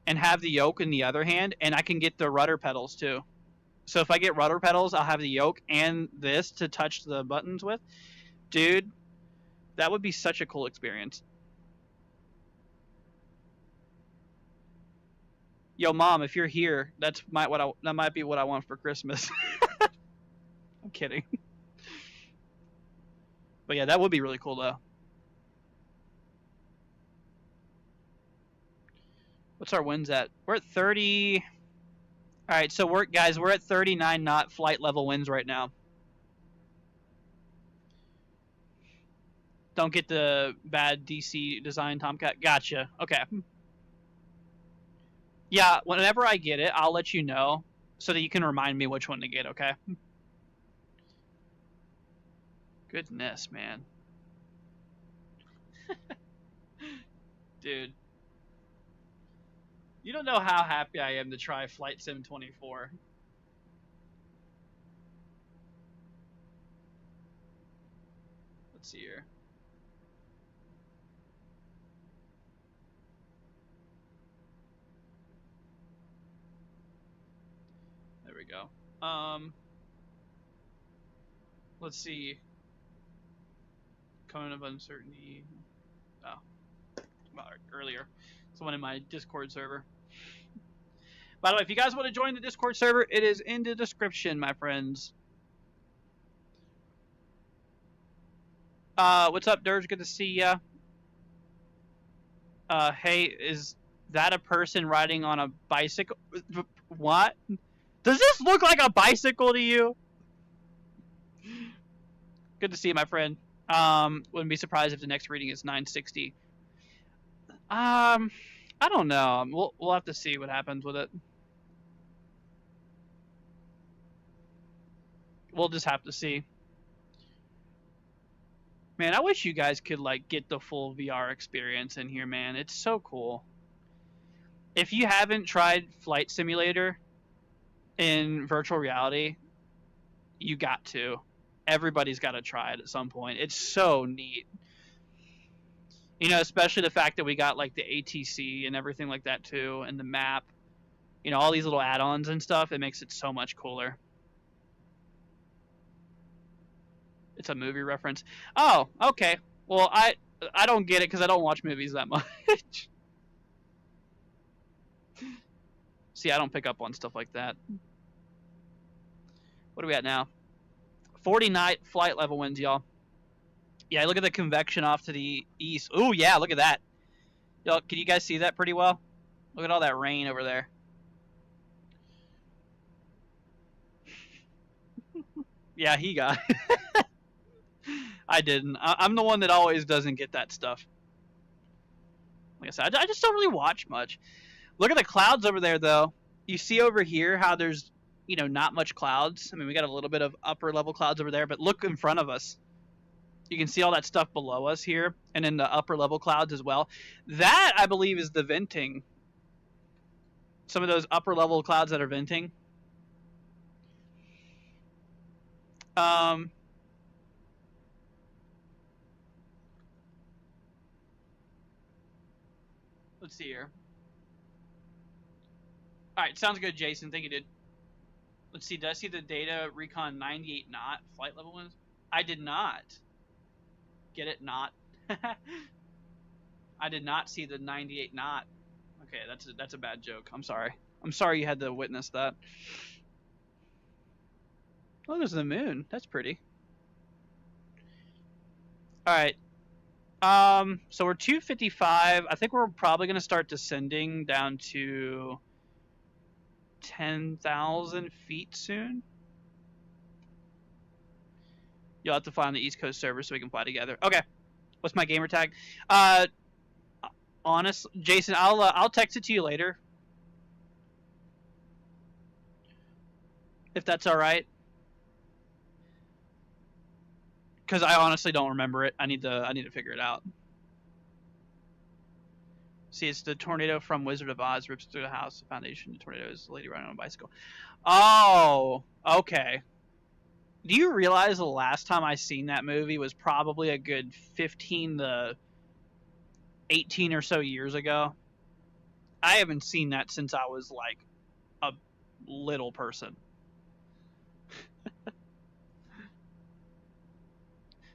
and have the yoke in the other hand, and I can get the rudder pedals too. So if I get rudder pedals, I'll have the yoke and this to touch the buttons with. Dude, that would be such a cool experience. Yo, Mom, if you're here, that might be what I want for Christmas. I'm kidding. But yeah, that would be really cool though. What's our winds at? We're at 30. All right, so we're at 39 knot flight level winds right now. Don't get the bad DC design Tomcat. Gotcha. Okay. Yeah, whenever I get it, I'll let you know so that you can remind me which one to get, okay? Goodness, man. Dude. You don't know how happy I am to try Flight Sim 24. Let's see here. There we go. Let's see. Cone of uncertainty. Oh, earlier. Someone in my Discord server. By the way, if you guys want to join the Discord server, it is in the description, my friends. What's up, Dirge? Good to see ya. Hey, is that a person riding on a bicycle? What? Does this look like a bicycle to you? Good to see you, my friend. Wouldn't be surprised if the next reading is 960. I don't know. We'll have to see what happens with it. We'll just have to see. Man, I wish you guys could like get the full VR experience in here, man. It's so cool. If you haven't tried Flight Simulator in virtual reality, you got to. Everybody's got to try it at some point. It's so neat. You know, especially the fact that we got like the ATC and everything like that too, and the map. You know, all these little add-ons and stuff. It makes it so much cooler. It's a movie reference. Oh, okay. Well, I don't get it because I don't watch movies that much. See, I don't pick up on stuff like that. What are we at now? 40 knot flight level winds, y'all. Yeah, look at the convection off to the east. Ooh, yeah, look at that. Y'all, can you guys see that pretty well? Look at all that rain over there. Yeah, he got it. I didn't. I'm the one that always doesn't get that stuff. Like I said, I just don't really watch much. Look at the clouds over there, though. You see over here how there's, you know, not much clouds. I mean, we got a little bit of upper level clouds over there, but look in front of us. You can see all that stuff below us here, and in the upper level clouds as well. That, I believe, is the venting. Some of those upper level clouds that are venting. Let's see here. All right, sounds good, Jason. Thank you, dude. Let's see. Did I see the data recon 98 knot flight level winds? I did not. Get it? Not. I did not see the 98 knot. Okay, that's a bad joke. I'm sorry. I'm sorry you had to witness that. Oh, there's the moon. That's pretty. All right. So we're 255. I think we're probably gonna start descending down to 10,000 feet soon. You'll have to fly on the East Coast server so we can fly together. Okay. What's my gamer tag? Honest, Jason, I'll text it to you later. If that's all right. Because I honestly don't remember it. I need to figure it out. See, it's the tornado from Wizard of Oz rips through the house. The foundation. The tornado is the lady riding on a bicycle. Oh, okay. Do you realize the last time I seen that movie was probably a good 15 to 18 or so years ago? I haven't seen that since I was like a little person.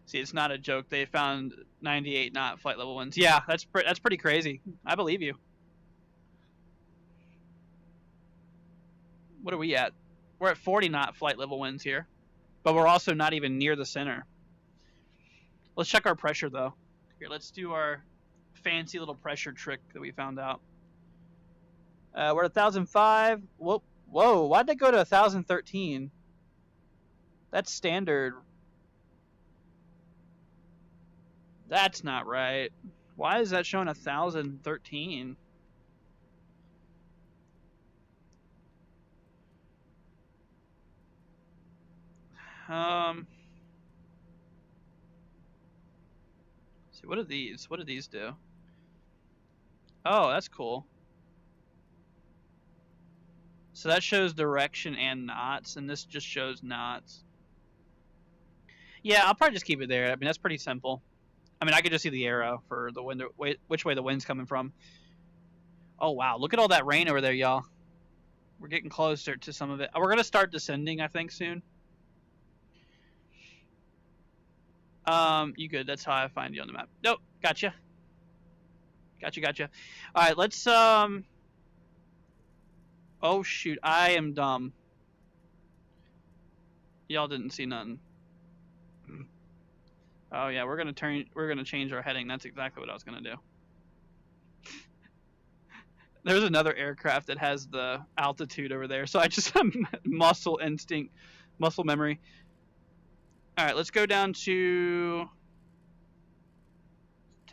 See, it's not a joke. They found 98 knot flight level winds. Yeah, that's pretty crazy. I believe you. What are we at? We're at 40 knot flight level winds here, but we're also not even near the center. Let's check our pressure though. Here, let's do our fancy little pressure trick that we found out. We're at 1,005. Whoa, why'd that go to 1,013? That's standard. That's not right. Why is that showing 1,013? See, what are these? What do these do? Oh, that's cool. So that shows direction and knots, and this just shows knots. Yeah, I'll probably just keep it there. I mean, that's pretty simple. I mean, I could just see the arrow for the wind, which way the wind's coming from. Oh, wow. Look at all that rain over there, y'all. We're getting closer to some of it. We're going to start descending, I think, soon. You good. That's how I find you on the map. Nope. Gotcha. Gotcha. All right, let's, oh, shoot. I am dumb. Y'all didn't see nothing. Oh, yeah. We're going to change our heading. That's exactly what I was going to do. There's another aircraft that has the altitude over there, so I just have muscle instinct, muscle memory. All right, let's go down to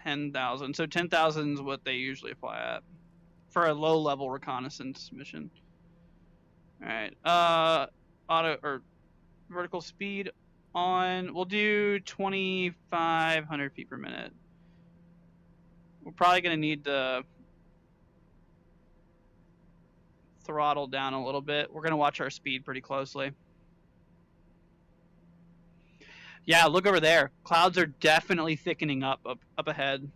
10,000. So 10,000 is what they usually fly at for a low-level reconnaissance mission. All right, auto or vertical speed on. We'll do 2,500 feet per minute. We're probably gonna need the throttle down a little bit. We're gonna watch our speed pretty closely. Yeah, look over there. Clouds are definitely thickening up ahead.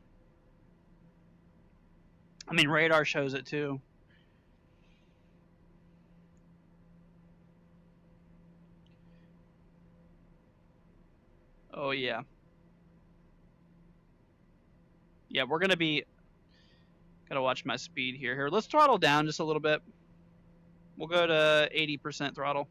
I mean, radar shows it too. Oh yeah. Yeah, we're gonna be. Gotta watch my speed here. Here, let's throttle down just a little bit. We'll go to 80% throttle.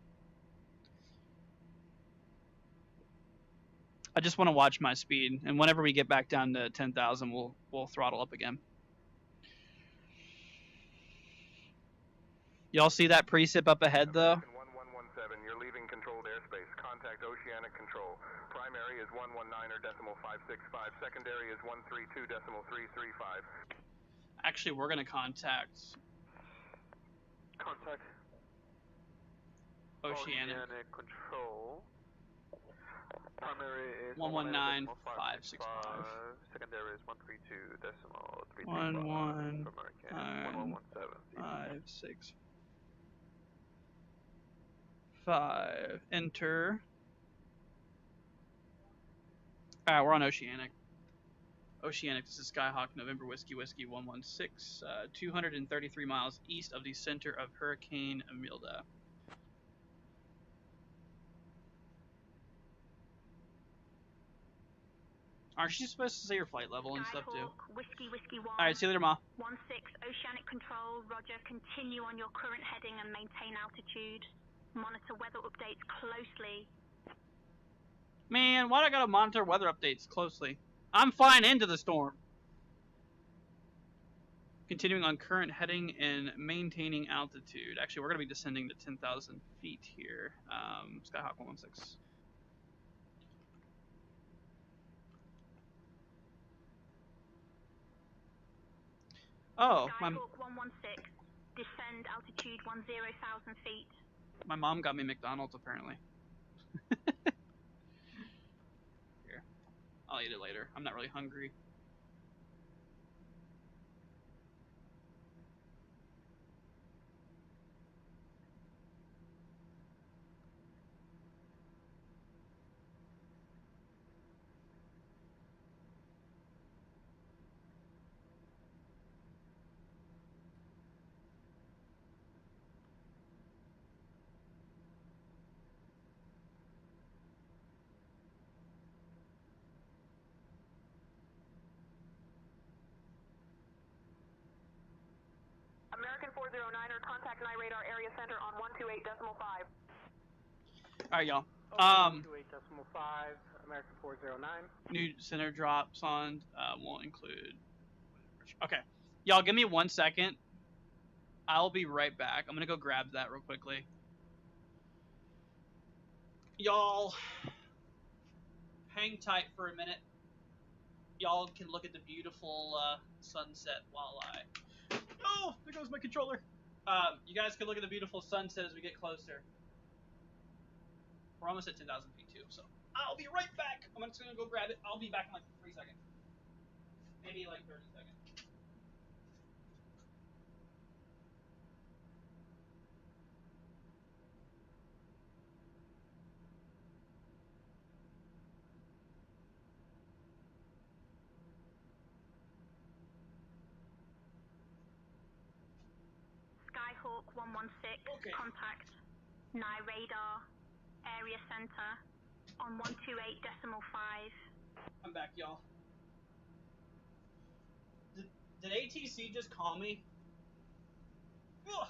I just want to watch my speed, and whenever we get back down to 10,000, we'll throttle up again. Y'all see that precip up ahead though?
1117, you're leaving controlled airspace. Contact oceanic control. Primary is 119.565. Secondary is 132.335.
Actually, we're gonna contact oceanic
control. Primary is
119.565.
Secondary is 132.335.
119.565. Enter. Alright, we're on oceanic. Oceanic, this is Skyhawk, November Whiskey 116, 233 miles east of the center of Hurricane Imelda. Aren't you supposed to say your flight level and stuff too?
Whiskey 1.
Alright, see you later, Ma.
16 Oceanic Control, roger. Continue on your current heading and maintain altitude. Monitor weather updates closely.
Man, why do I gotta monitor weather updates closely? I'm flying into the storm. Continuing on current heading and maintaining altitude. Actually, we're gonna be descending to 10,000 feet here. Skyhawk 116. Oh,
Skyhawk 116. Descend altitude 10,000 feet.
My mom got me McDonald's apparently. Here, I'll eat it later. I'm not really hungry.
American 409er, contact night radar area center on 128.5.
Alright, y'all.
128.5, American 409.
New center drops on won't include. Okay, y'all, give me 1 second. I'll be right back. I'm gonna go grab that real quickly. Y'all, hang tight for a minute. Y'all can look at the beautiful sunset while I. Oh, there goes my controller. You guys can look at the beautiful sunset as we get closer. We're almost at 10,000 feet too, so I'll be right back. I'm just gonna go grab it. I'll be back in like 3 seconds. Maybe like 30 seconds.
Skyhawk 116.
Okay.
Contact night radar area center on 128.5.
I'm back, y'all. Did ATC just call me? Ugh.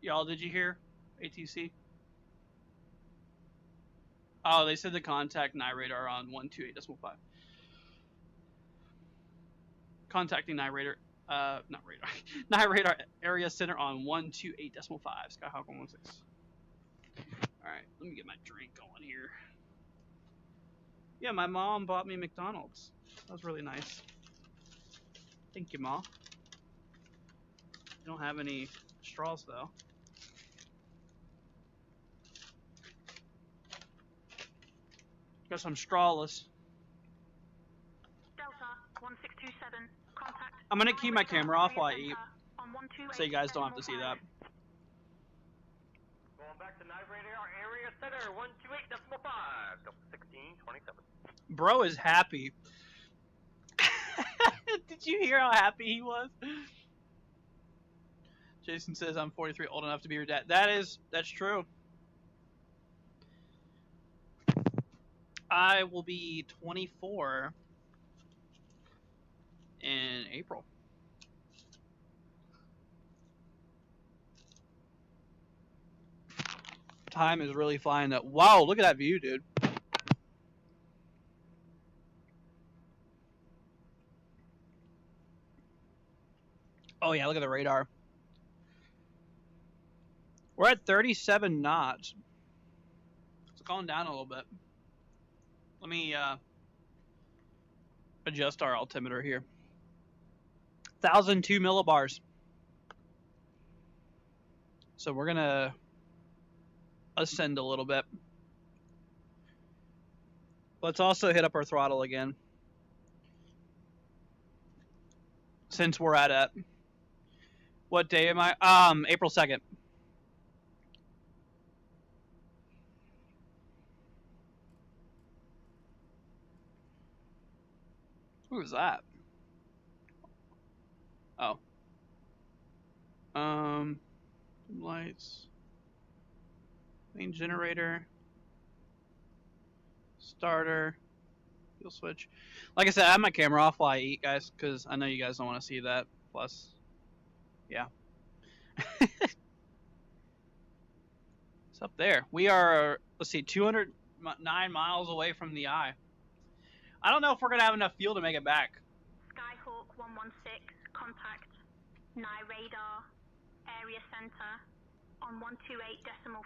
Y'all, did you hear ATC? Oh, they said to contact night radar on 128.5. Contacting night radar, not radar, night radar area center on 128.5. Skyhawk 116. Alright, let me get my drink going here. Yeah, my mom bought me McDonald's. That was really nice. Thank you, Ma. I don't have any straws, though. Guess I'm strawless.
Delta 1627. Contact.
I'm gonna keep my camera off while I eat, so you guys don't have to see that.
Going back to night radar area center 128.5, 1627.
Bro is happy. Did you hear how happy he was? Jason says I'm 43, old enough to be your dad. That's true. I will be 24 in April. Time is really flying up. Wow, look at that view, dude. Oh yeah, look at the radar. We're at 37 knots. It's going down a little bit. Let me adjust our altimeter here. 1,002 millibars. So we're gonna ascend a little bit. Let's also hit up our throttle again. Since we're at what day am I? April 2nd. Who was that? Oh. Lights. Main generator. Starter. Fuel switch. Like I said, I have my camera off while I eat, guys, because I know you guys don't want to see that. Plus, yeah. It's up there. We are, let's see, 209 miles away from the eye. I don't know if we're going to have enough fuel to make it back.
Skyhawk 116, contact Nye radar, area center on 128.5.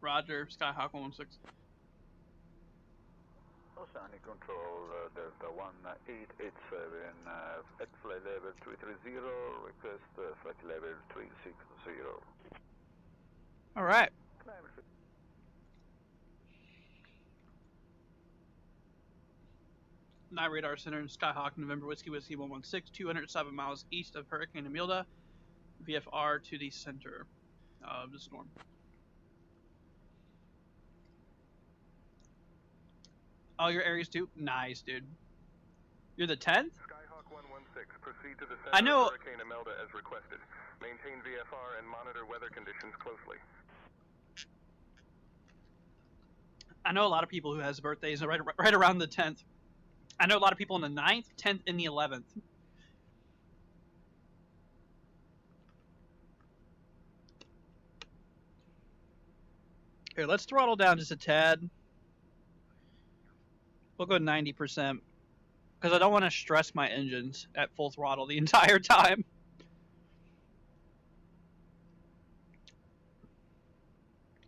Roger, Skyhawk 116.
Oceanic Control, Delta 1887, at flight level 330, request flight level 360.
All right. Night Radar Center in Skyhawk, November Whiskey 116, 207 miles east of Hurricane Imelda, VFR to the center of the storm. Oh, your areas too? Nice, dude. You're the 10th?
Skyhawk 116, proceed to the center
I know.
of Hurricane Imelda as requested. Maintain VFR and monitor weather conditions closely.
I know a lot of people who has birthdays right around the 10th. I know a lot of people on the 9th, 10th, and the 11th. Here, let's throttle down just a tad. We'll go 90%. Because I don't want to stress my engines at full throttle the entire time.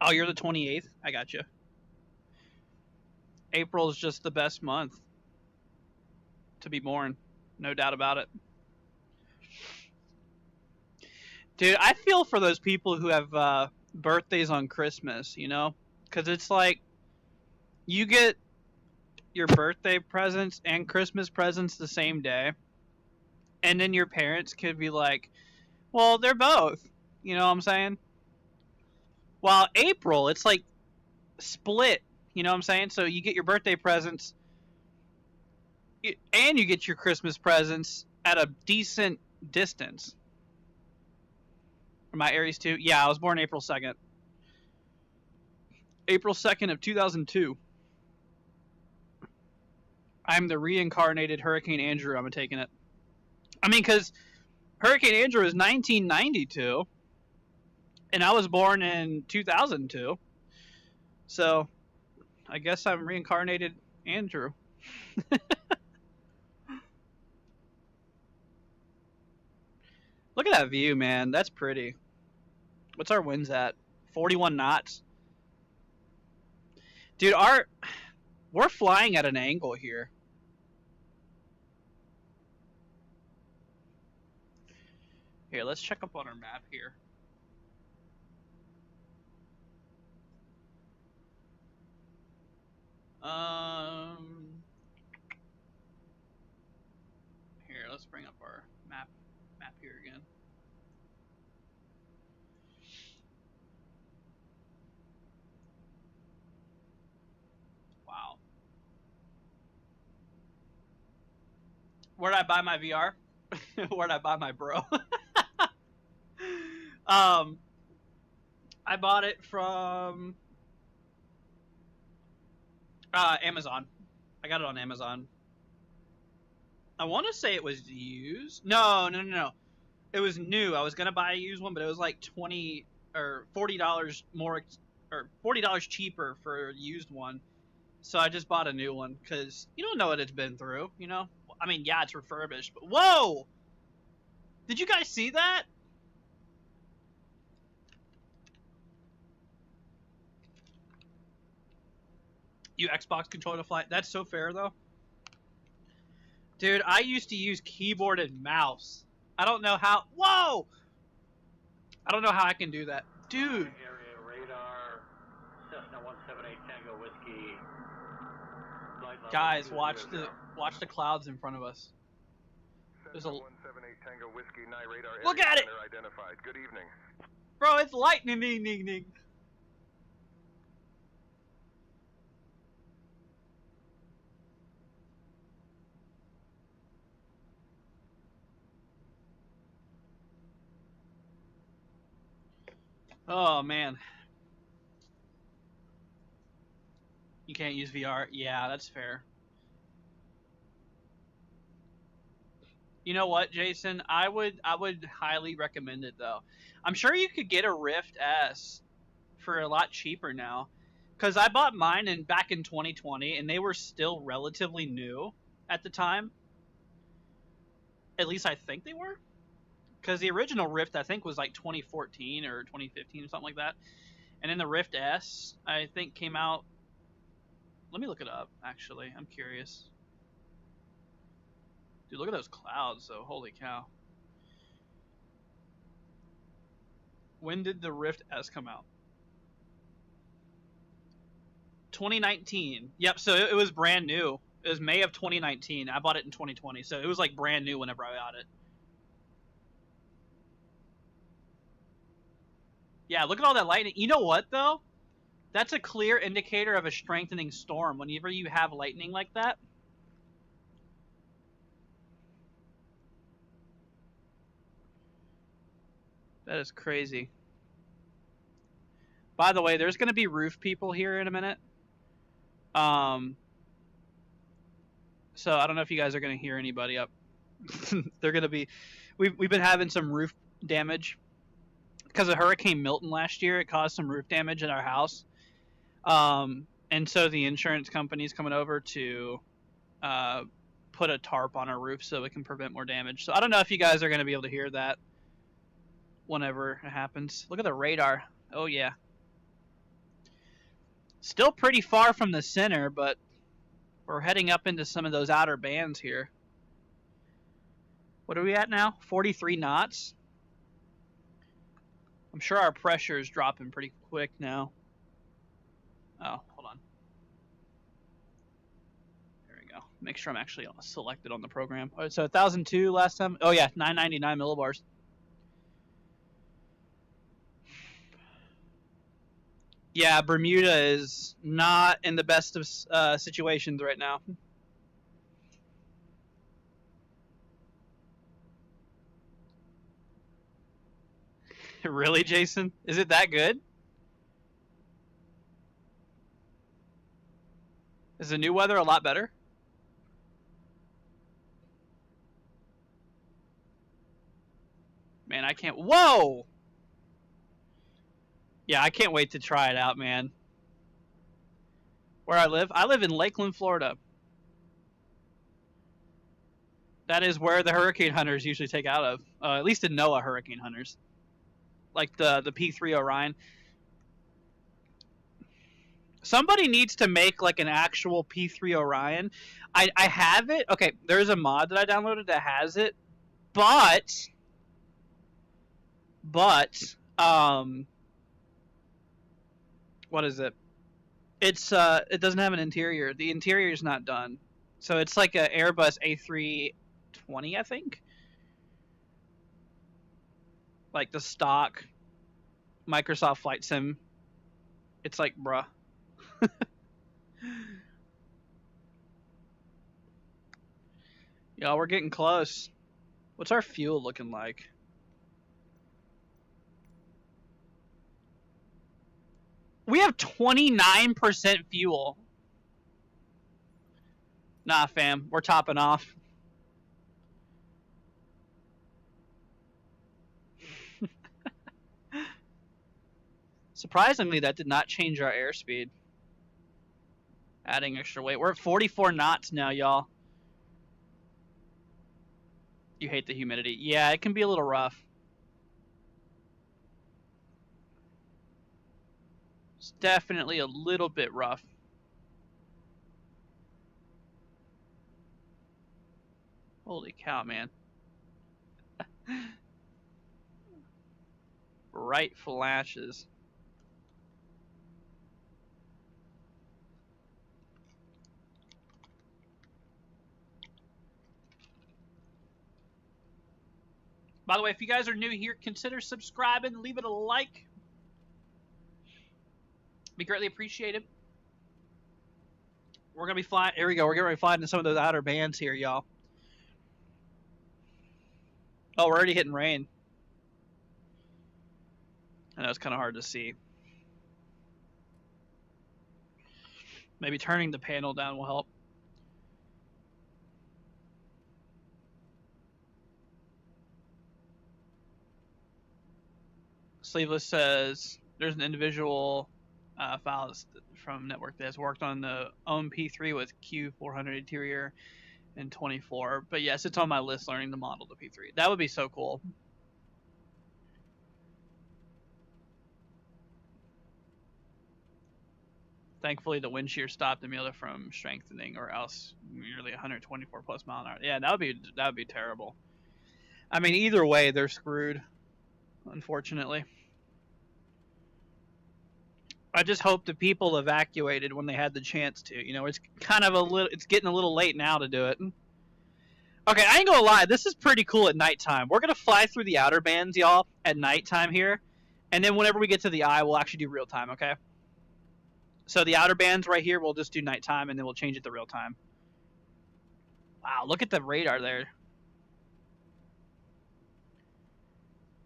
Oh, you're the 28th? I got you. April is just the best month to be born. No doubt about it. Dude, I feel for those people who have birthdays on Christmas, you know? Because it's like, you get your birthday presents and Christmas presents the same day. And then your parents could be like, well, they're both. You know what I'm saying? While April, it's like split. You know what I'm saying? So you get your birthday presents and you get your Christmas presents at a decent distance. My Aries too? Yeah, I was born April 2nd. April 2nd of 2002. I'm the reincarnated Hurricane Andrew. I'm taking it. I mean, because Hurricane Andrew is 1992, and I was born in 2002. So, I guess I'm reincarnated Andrew. Look at that view, man. That's pretty. What's our winds at? 41 knots. Dude, we're flying at an angle here. Here, let's check up on our map here. Here, let's bring up our map here again. Wow. Where'd I buy my VR? Where'd I buy my bro? I bought it from Amazon. I got it on Amazon. I want to say it was used. No. It was new. I was gonna buy a used one, but it was like $20 or $40 more, or $40 cheaper for a used one. So I just bought a new one because you don't know what it's been through. You know, I mean, yeah, it's refurbished, but whoa! Did you guys see that? You Xbox controller to fly. That's so fair though. Dude, I used to use keyboard and mouse. I don't know how. Whoa! I don't know how I can do that, dude.
Area radar, Cessna 178 Tango Whiskey.
Guys, watch the clouds in front of us. There's a
178 Tango Whiskey, Nye radar.
Look at it.
Identified. Good evening.
Bro, it's lightning. Oh man. You can't use VR. Yeah, that's fair. You know what, Jason? I would highly recommend it though. I'm sure you could get a Rift S for a lot cheaper now. Cuz I bought mine back in 2020 and they were still relatively new at the time. At least I think they were. Cuz the original Rift I think was like 2014 or 2015 or something like that. And then the Rift S I think came out. Let me look it up actually. I'm curious. Dude, look at those clouds though. Holy cow. When did the Rift S come out? 2019. Yep, so it was brand new. It was May of 2019. I bought it in 2020, so it was like brand new whenever I got it. Yeah, look at all that lightning. You know what, though? That's a clear indicator of a strengthening storm whenever you have lightning like that. That is crazy. By the way, there's going to be roof people here in a minute. So I don't know if you guys are going to hear anybody up. They're going to be... We've been having some roof damage. Because of Hurricane Milton last year, it caused some roof damage in our house. And so the insurance company's coming over to put a tarp on our roof so it can prevent more damage. So I don't know if you guys are going to be able to hear that whenever it happens. Look at the radar. Oh, yeah. Still pretty far from the center, but we're heading up into some of those outer bands here. What are we at now? 43 knots? I'm sure our pressure is dropping pretty quick now. Oh, hold on. There we go. Make sure I'm actually selected on the program. All right, so 1,002 last time. Oh, yeah, 999 millibars. Yeah, Bermuda is not in the best of situations right now. Really, Jason? Is it that good? Is the new weather a lot better? Man, I can't... Whoa! Yeah, I can't wait to try it out, man. Where I live in Lakeland, Florida. That is where the hurricane hunters usually take out of. At least in NOAA hurricane hunters. Like the P3 Orion. Somebody needs to make like an actual P3 Orion. I have it. Okay, there's a mod that I downloaded that has it. But what is it? It's it doesn't have an interior. The interior is not done. So it's like an Airbus A320, I think. Like the stock Microsoft Flight Sim. It's like, bruh. Y'all, we're getting close. What's our fuel looking like? We have 29% fuel. Nah, fam. We're topping off. Surprisingly, that did not change our airspeed. Adding extra weight. We're at 44 knots now, y'all. You hate the humidity. Yeah, it can be a little rough. It's definitely a little bit rough. Holy cow, man. Bright flashes. By the way, if you guys are new here, consider subscribing, leave it a like. Be greatly appreciated. We're gonna be flying. Here we go. We're getting ready to fly into some of those outer bands here, y'all. Oh, we're already hitting rain. I know it's kind of hard to see. Maybe turning the panel down will help. Sleeveless says there's an individual file from network that has worked on the own P3 with Q400 interior in 24. But yes, it's on my list, learning the model to P3. That would be so cool. Thankfully, the wind shear stopped Imelda from strengthening, or else nearly 124 plus mile an hour. Yeah, that would be terrible. I mean, either way, they're screwed, unfortunately. I just hope the people evacuated when they had the chance to. You know, it's kind of it's getting a little late now to do it. Okay, I ain't gonna lie, this is pretty cool at nighttime. We're gonna fly through the outer bands, y'all, at nighttime here, and then whenever we get to the eye, we'll actually do real time, okay? So the outer bands right here, we'll just do nighttime, and then we'll change it to real time. Wow, look at the radar there.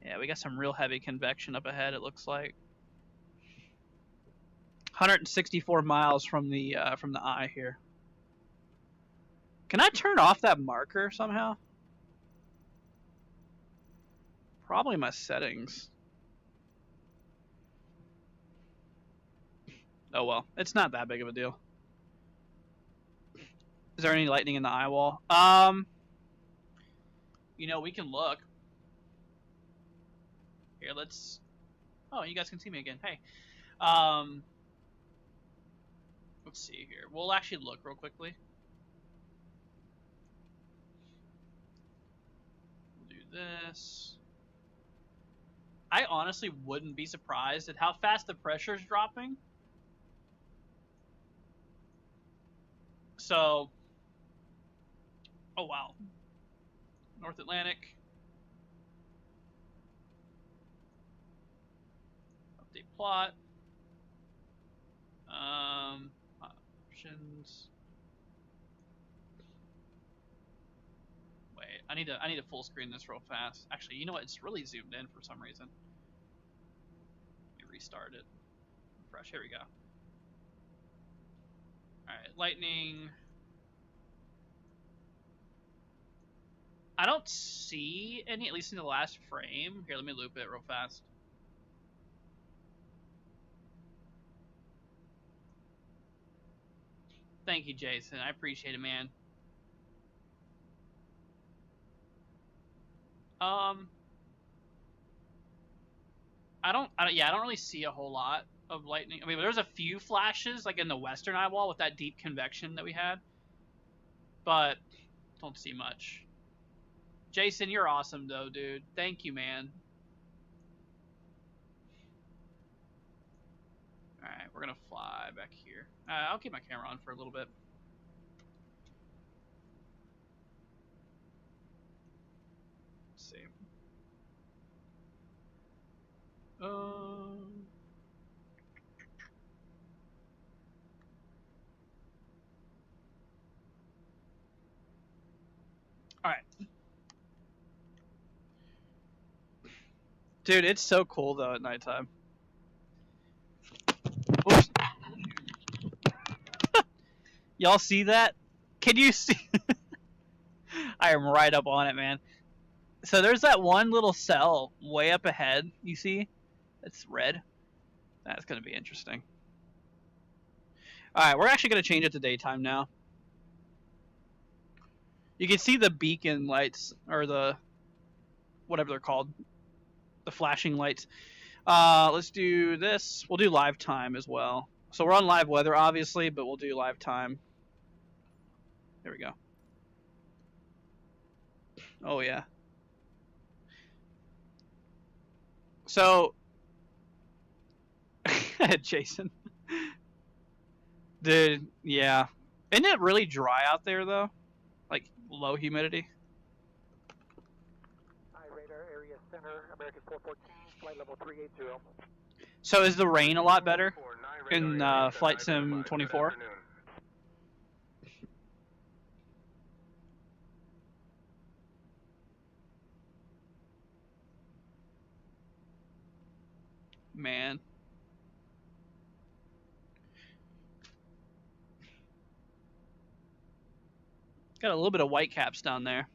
Yeah, we got some real heavy convection up ahead, it looks like. 164 miles from the eye here. Can I turn off that marker somehow? Probably my settings. Oh well, it's not that big of a deal. Is there any lightning in the eye wall? You know, we can look. Here, let's... Oh, you guys can see me again. Hey. Let's see here. We'll actually look real quickly. We'll do this. I honestly wouldn't be surprised at how fast the pressure's dropping. So... Oh, wow. North Atlantic. Update plot. Options. Wait, I need to full screen this real fast. Actually, you know what? It's really zoomed in for some reason. Let me restart it. Refresh. Here we go. Alright, lightning. I don't see any, at least in the last frame. Here, let me loop it real fast. Thank you, Jason. I appreciate it, man. I don't really see a whole lot of lightning. I mean, there's a few flashes, like in the western eye wall with that deep convection that we had, but don't see much. Jason, you're awesome, though, dude. Thank you, man. Alright, we're gonna fly back here. I'll keep my camera on for a little bit. Let's see. Alright. Dude, it's so cool, though, at nighttime. Oops. Y'all see that? Can you see? I am right up on it, man. So there's that one little cell way up ahead, you see? It's red. That's going to be interesting. Alright, we're actually going to change it to daytime now. You can see the beacon lights, or the... whatever they're called. The flashing lights. Let's do this. We'll do live time as well. So we're on live weather, obviously, but we'll do live time. There we go. Oh, yeah. So... Jason. Dude, yeah. Isn't it really dry out there, though? Like, low humidity?
Hi, radar area center, American 414, flight level 380.
So is the rain a lot better in Flight Sim 24? man. Got a little bit of white caps down there.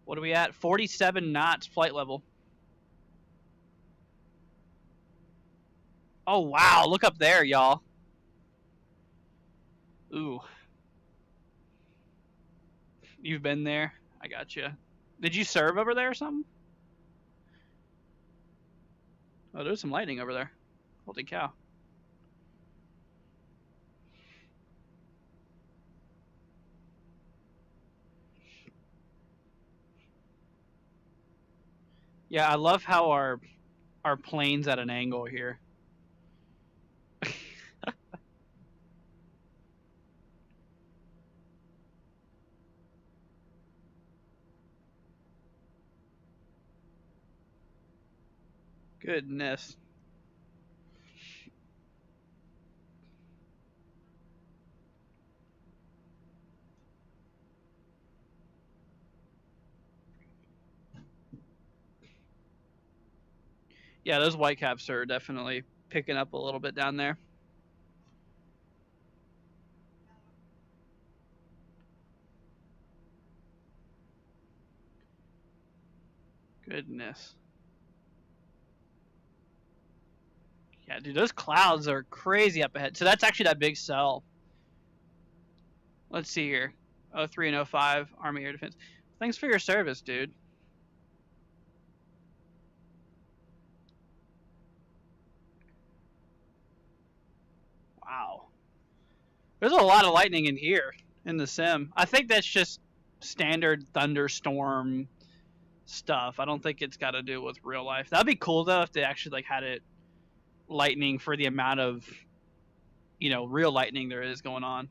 What are we at? 47 knots flight level. Oh, wow. Look up there, y'all. Ooh. You've been there? I gotcha. Did you serve over there or something? Oh, there's some lightning over there. Holy cow. Yeah, I love how our plane's at an angle here. Goodness. Yeah, those white caps are definitely picking up a little bit down there. Goodness. Yeah, dude, those clouds are crazy up ahead. So that's actually that big cell. Let's see here. 03 and 05, Army Air Defense. Thanks for your service, dude. Wow. There's a lot of lightning in here in the sim. I think that's just standard thunderstorm stuff. I don't think it's got to do with real life. That'd be cool though if they actually like had it lightning for the amount of, real lightning there is going on.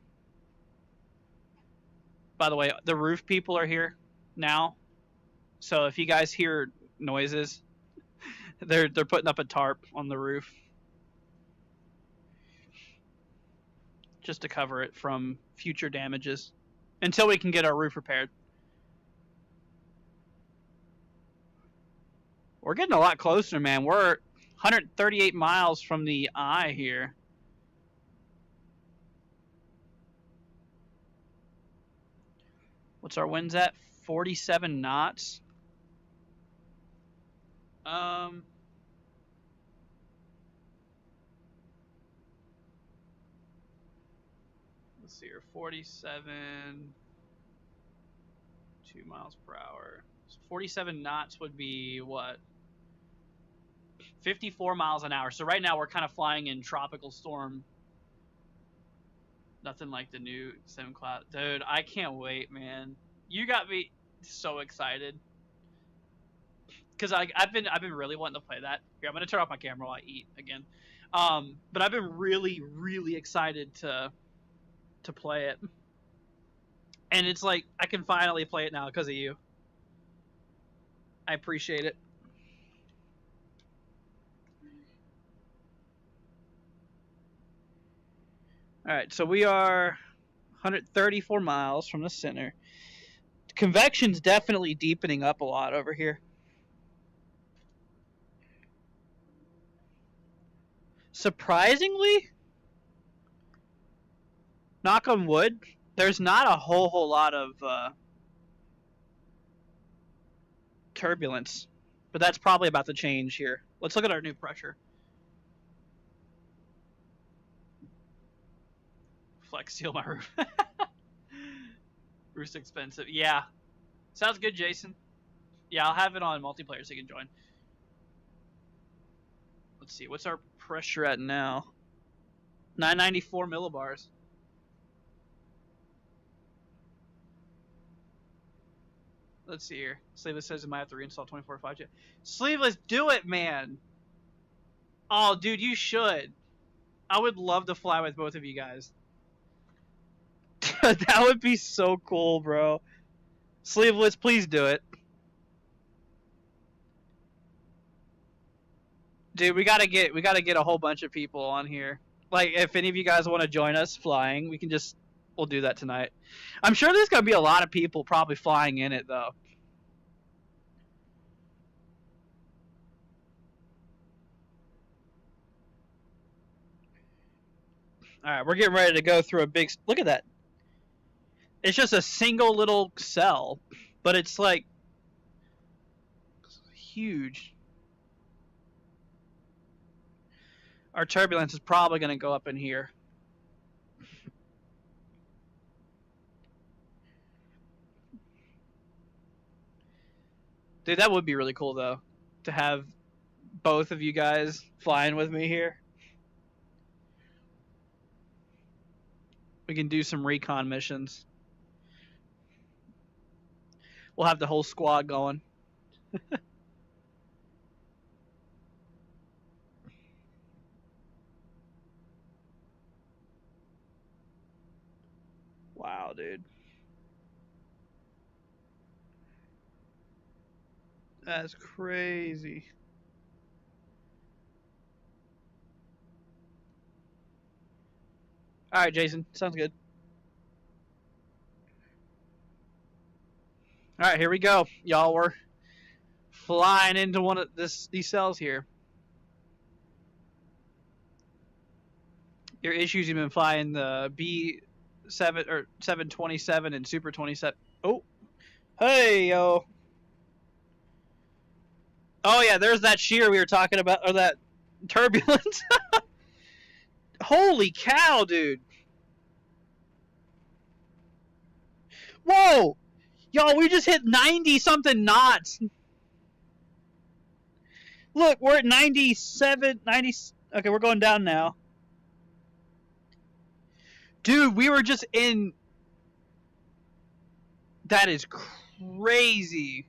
By the way, the roof people are here now. So if you guys hear noises, they're putting up a tarp on the roof just to cover it from future damages until we can get our roof repaired. We're getting a lot closer, man. We're 138 miles from the eye here. What's our winds at? 47 knots. Let's see here. 47, 2 miles per hour. So 47 knots would be what? 54 miles an hour. So right now we're kind of flying in tropical storm. Nothing like the new sim cloud. Dude, I can't wait, man. You got me so excited. Because I've been really wanting to play that. Here, I'm gonna turn off my camera while I eat again. But I've been really, really excited to play it. And it's like I can finally play it now because of you. I appreciate it. Alright, so we are 134 miles from the center. Convection's definitely deepening up a lot over here. Surprisingly, knock on wood, there's not a whole lot of turbulence. But that's probably about to change here. Let's look at our new pressure. Flex seal my roof. Roof's expensive. Yeah. Sounds good, Jason. Yeah, I'll have it on multiplayer so you can join. Let's see. What's our pressure at now? 994 millibars. Let's see here. Sleeveless says I might have to reinstall 24.5. Sleeveless, do it, man. Oh, dude, you should. I would love to fly with both of you guys. That would be so cool, bro. Sleeveless, please do it. Dude, we gotta get a whole bunch of people on here. Like, if any of you guys want to join us flying, we'll do that tonight. I'm sure there's gonna be a lot of people probably flying in it though. All right, we're getting ready to go through a big. Look at that. It's just a single little cell, but it's like huge. Our turbulence is probably going to go up in here. Dude, that would be really cool, though, to have both of you guys flying with me here. We can do some recon missions. We'll have the whole squad going. Wow, dude. That's crazy. All right, Jason. Sounds good. All right, here we go. Y'all, we're flying into one of these cells here. Your issues, you've been flying the B7 or 727 and Super 27. Oh, hey, yo. Oh, yeah, there's that shear we were talking about, or that turbulence. Holy cow, dude. Whoa. Y'all, we just hit 90-something knots. Look, we're at 97, 90. Okay, we're going down now. Dude, we were just in. That is crazy.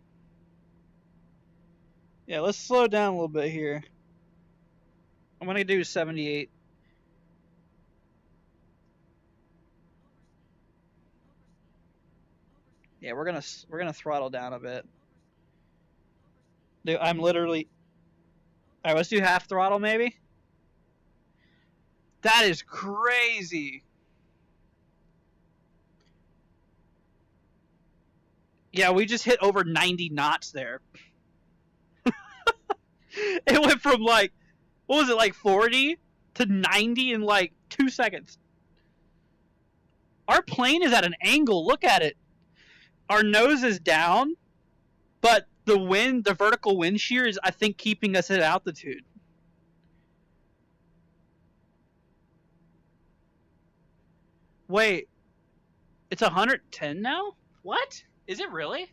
Yeah, let's slow down a little bit here. I'm gonna do 78. Yeah, we're gonna throttle down a bit. Dude, I'm literally. All right, let's do half throttle maybe. That is crazy. Yeah, we just hit over 90 knots there. It went from like, what was it, like 40 to 90 in like 2 seconds. Our plane is at an angle. Look at it. Our nose is down, but the vertical wind shear is, I think, keeping us at altitude. Wait, it's 110 now? What? Is it really?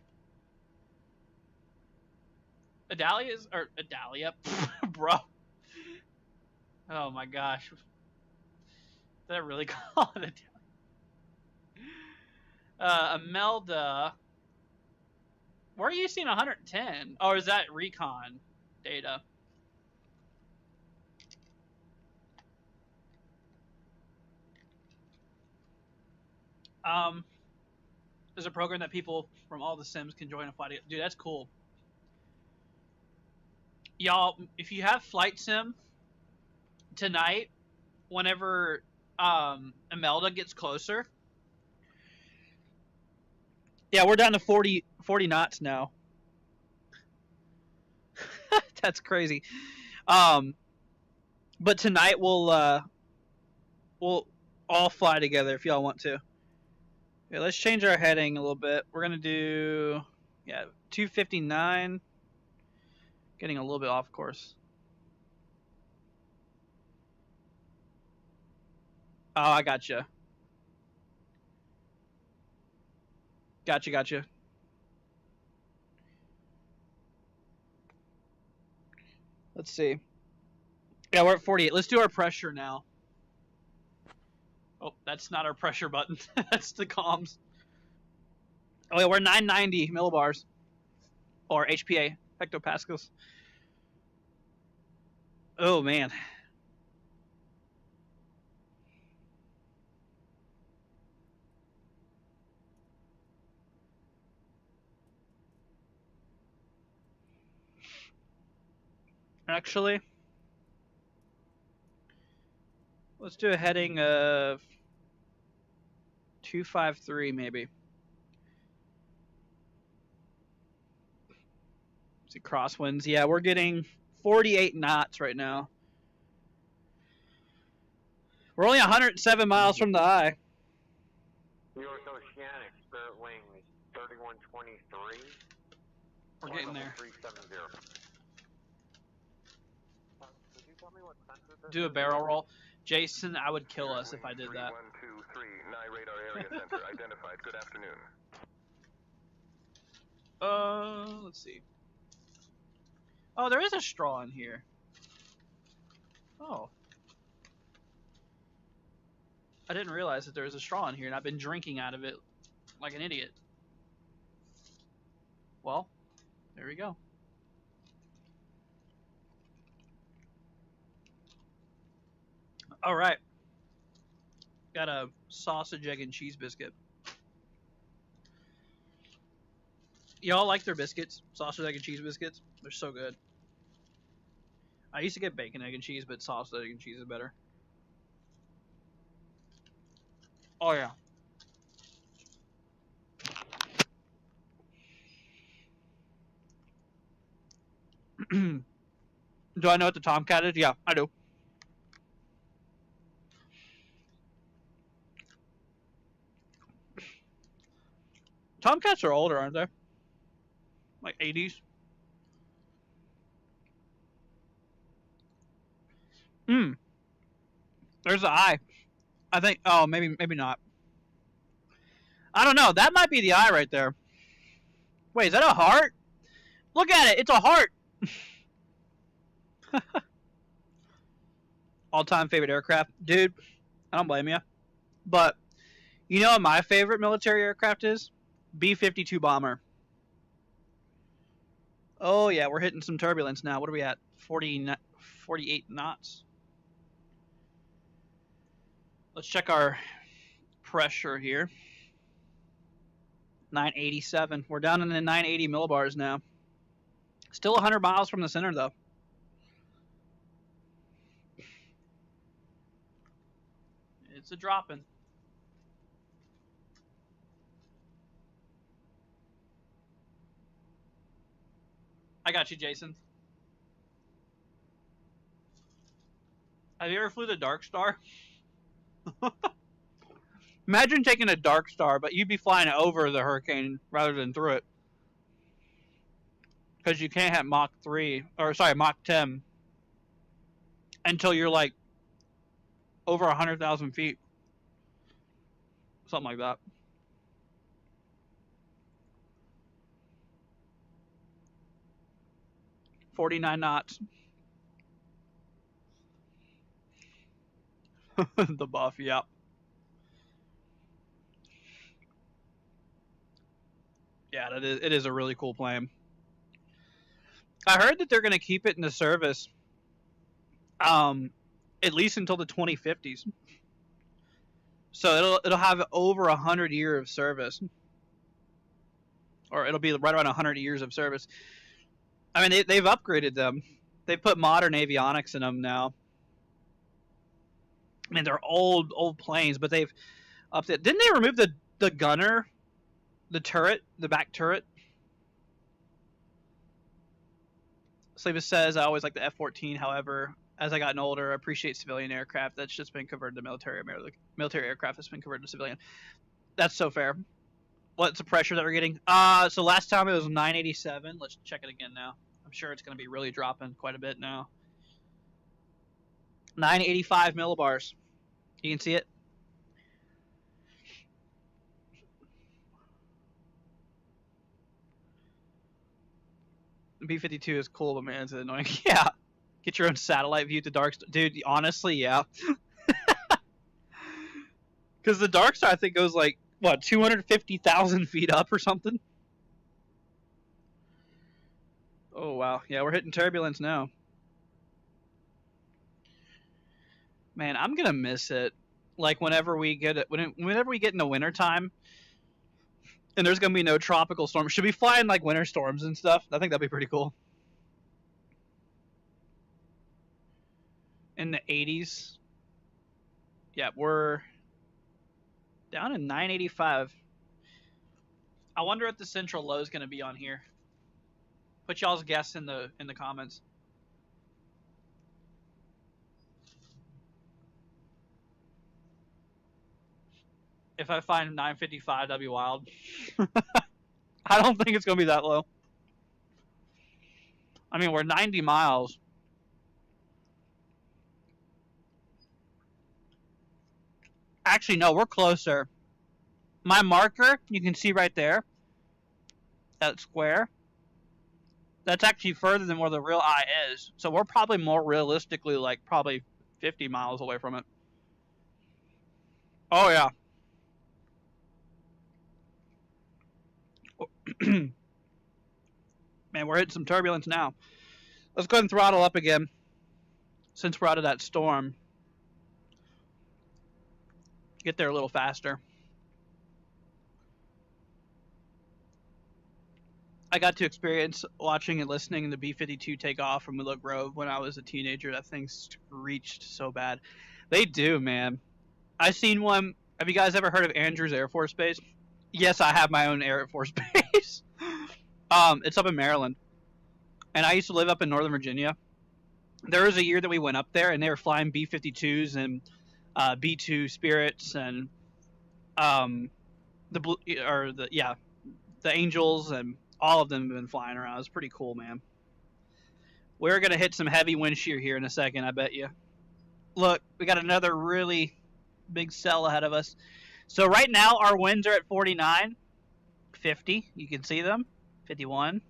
Adalia? Bro. Oh my gosh. Did I really call it Adalia? Imelda. Where are you seeing 110? Oh, is that recon data? There's a program that people from all the sims can join and fly together. Dude, that's cool. Y'all, if you have flight sim tonight, whenever Imelda gets closer. Yeah, we're down to 40 knots now. That's crazy. But tonight we'll all fly together if y'all want to. Yeah, let's change our heading a little bit. We're gonna do 259. Getting a little bit off course. Oh, I gotcha. Gotcha. Let's see. Yeah, we're at 48. Let's do our pressure now. Oh, that's not our pressure button. That's the comms. Oh yeah, we're 990 millibars. Or HPA, hectopascals. Oh man. Actually, let's do a heading of 253 maybe. See crosswinds. Yeah, we're getting 48 knots right now. We're only 107 miles from the eye.
New York Oceanic, Spirit Wing, 3123.
We're getting there.
370. Could you tell me what sensor this
Do a
is
barrel
again?
roll. Jason, I would kill us if I did that.
3123, Nye radar area center identified. Good afternoon.
Let's see. Oh, there is a straw in here. Oh. I didn't realize that there was a straw in here, and I've been drinking out of it like an idiot. Well, there we go. All right. Got a sausage, egg, and cheese biscuit. Y'all like their biscuits? Sausage, egg, and cheese biscuits? They're so good. I used to get bacon, egg, and cheese, but sausage, egg, and cheese is better. Oh, yeah. Do I know what the Tomcat is? Yeah, I do. Tomcats are older, aren't they? Like 80s? There's the eye. I think, oh, maybe not. I don't know. That might be the eye right there. Wait, is that a heart? Look at it. It's a heart. All-time favorite aircraft? Dude, I don't blame you. But, you know what my favorite military aircraft is? B-52 bomber. Oh, yeah, we're hitting some turbulence now. What are we at? 48 knots. Let's check our pressure here. 987. We're down in the 980 millibars now. Still 100 miles from the center, though. It's a dropping. I got you, Jason. Have you ever flew the Dark Star? Imagine taking a Dark Star, but you'd be flying over the hurricane rather than through it. Because you can't have Mach 3, or sorry, Mach 10 until you're like over 100,000 feet. Something like that. .49 knots. The buff, yep. Yeah, it is a really cool plane. I heard that they're going to keep it in the service at least until the 2050s. So it'll have over 100 years of service. Or it'll be right around 100 years of service. I mean, they've upgraded them. They put modern avionics in them now. I mean, they're old planes, but they've upped it. Didn't they remove the gunner, the turret, the back turret? Slavis says, I always like the F-14. However, as I gotten older, I appreciate civilian aircraft. That's just been converted to military. Military aircraft has been converted to civilian. That's so fair. What's the pressure that we're getting? So last time it was 987. Let's check it again now. I'm sure it's going to be really dropping quite a bit now. 985 millibars. You can see it. B-52 is cool, but man, it's annoying. Yeah. Get your own satellite view to Dark Star. Dude, honestly, yeah. Because the Dark Star, I think, goes like, what, 250,000 feet up or something? Oh, wow. Yeah, we're hitting turbulence now. Man, I'm going to miss it. Like, whenever we get in the wintertime, and there's going to be no tropical storms. Should we fly in, like, winter storms and stuff? I think that'd be pretty cool. In the 80s. Yeah, we're down in 985. I wonder what the central low is going to be on here. Put y'all's guess in the comments. If I find 955, that'd be wild. I don't think it's going to be that low. I mean, we're 90 miles. Actually, no, we're closer. My marker, you can see right there, that square, that's actually further than where the real eye is. So we're probably more realistically like probably 50 miles away from it. Oh, yeah. Man, we're hitting some turbulence now. Let's go ahead and throttle up again since we're out of that storm. Get there a little faster. I got to experience watching and listening to the B-52 take off from Willow Grove when I was a teenager. That thing screeched so bad. They do, man. I seen one. Have you guys ever heard of Andrews Air Force Base? Yes, I have my own Air Force Base. It's up in Maryland. And I used to live up in Northern Virginia. There was a year that we went up there, and they were flying B-52s and B-2 Spirits and the Angels, and all of them have been flying around. It's pretty cool, man. We're gonna hit some heavy wind shear here in a second, I bet you. Look, we got another really big cell ahead of us. So right now our winds are at 49, 50. You can see them. 51.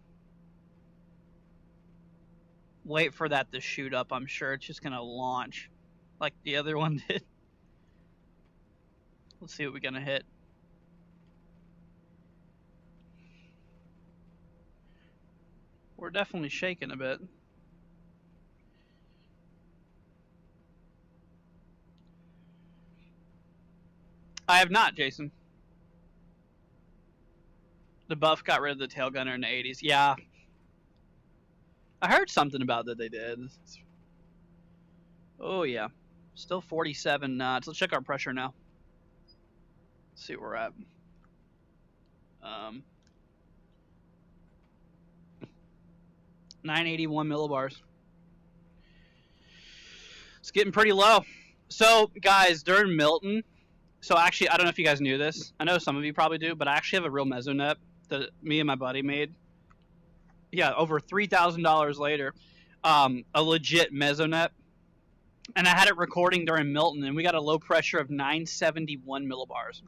Wait for that to shoot up. I'm sure it's just gonna launch like the other one did. Let's see what we're gonna hit. We're definitely shaking a bit. I have not, Jason. The Buff got rid of the tail gunner in the 80s. Yeah. I heard something about that they did. Oh, yeah. Still 47 knots. Let's check our pressure now. Let's see where we're at. 981 millibars. It's getting pretty low. So, guys, during Milton, so actually, I don't know if you guys knew this. I know some of you probably do, but I actually have a real mesonet that me and my buddy made. Yeah, over $3,000 later. A legit mesonet. And I had it recording during Milton, and we got a low pressure of 971 millibars.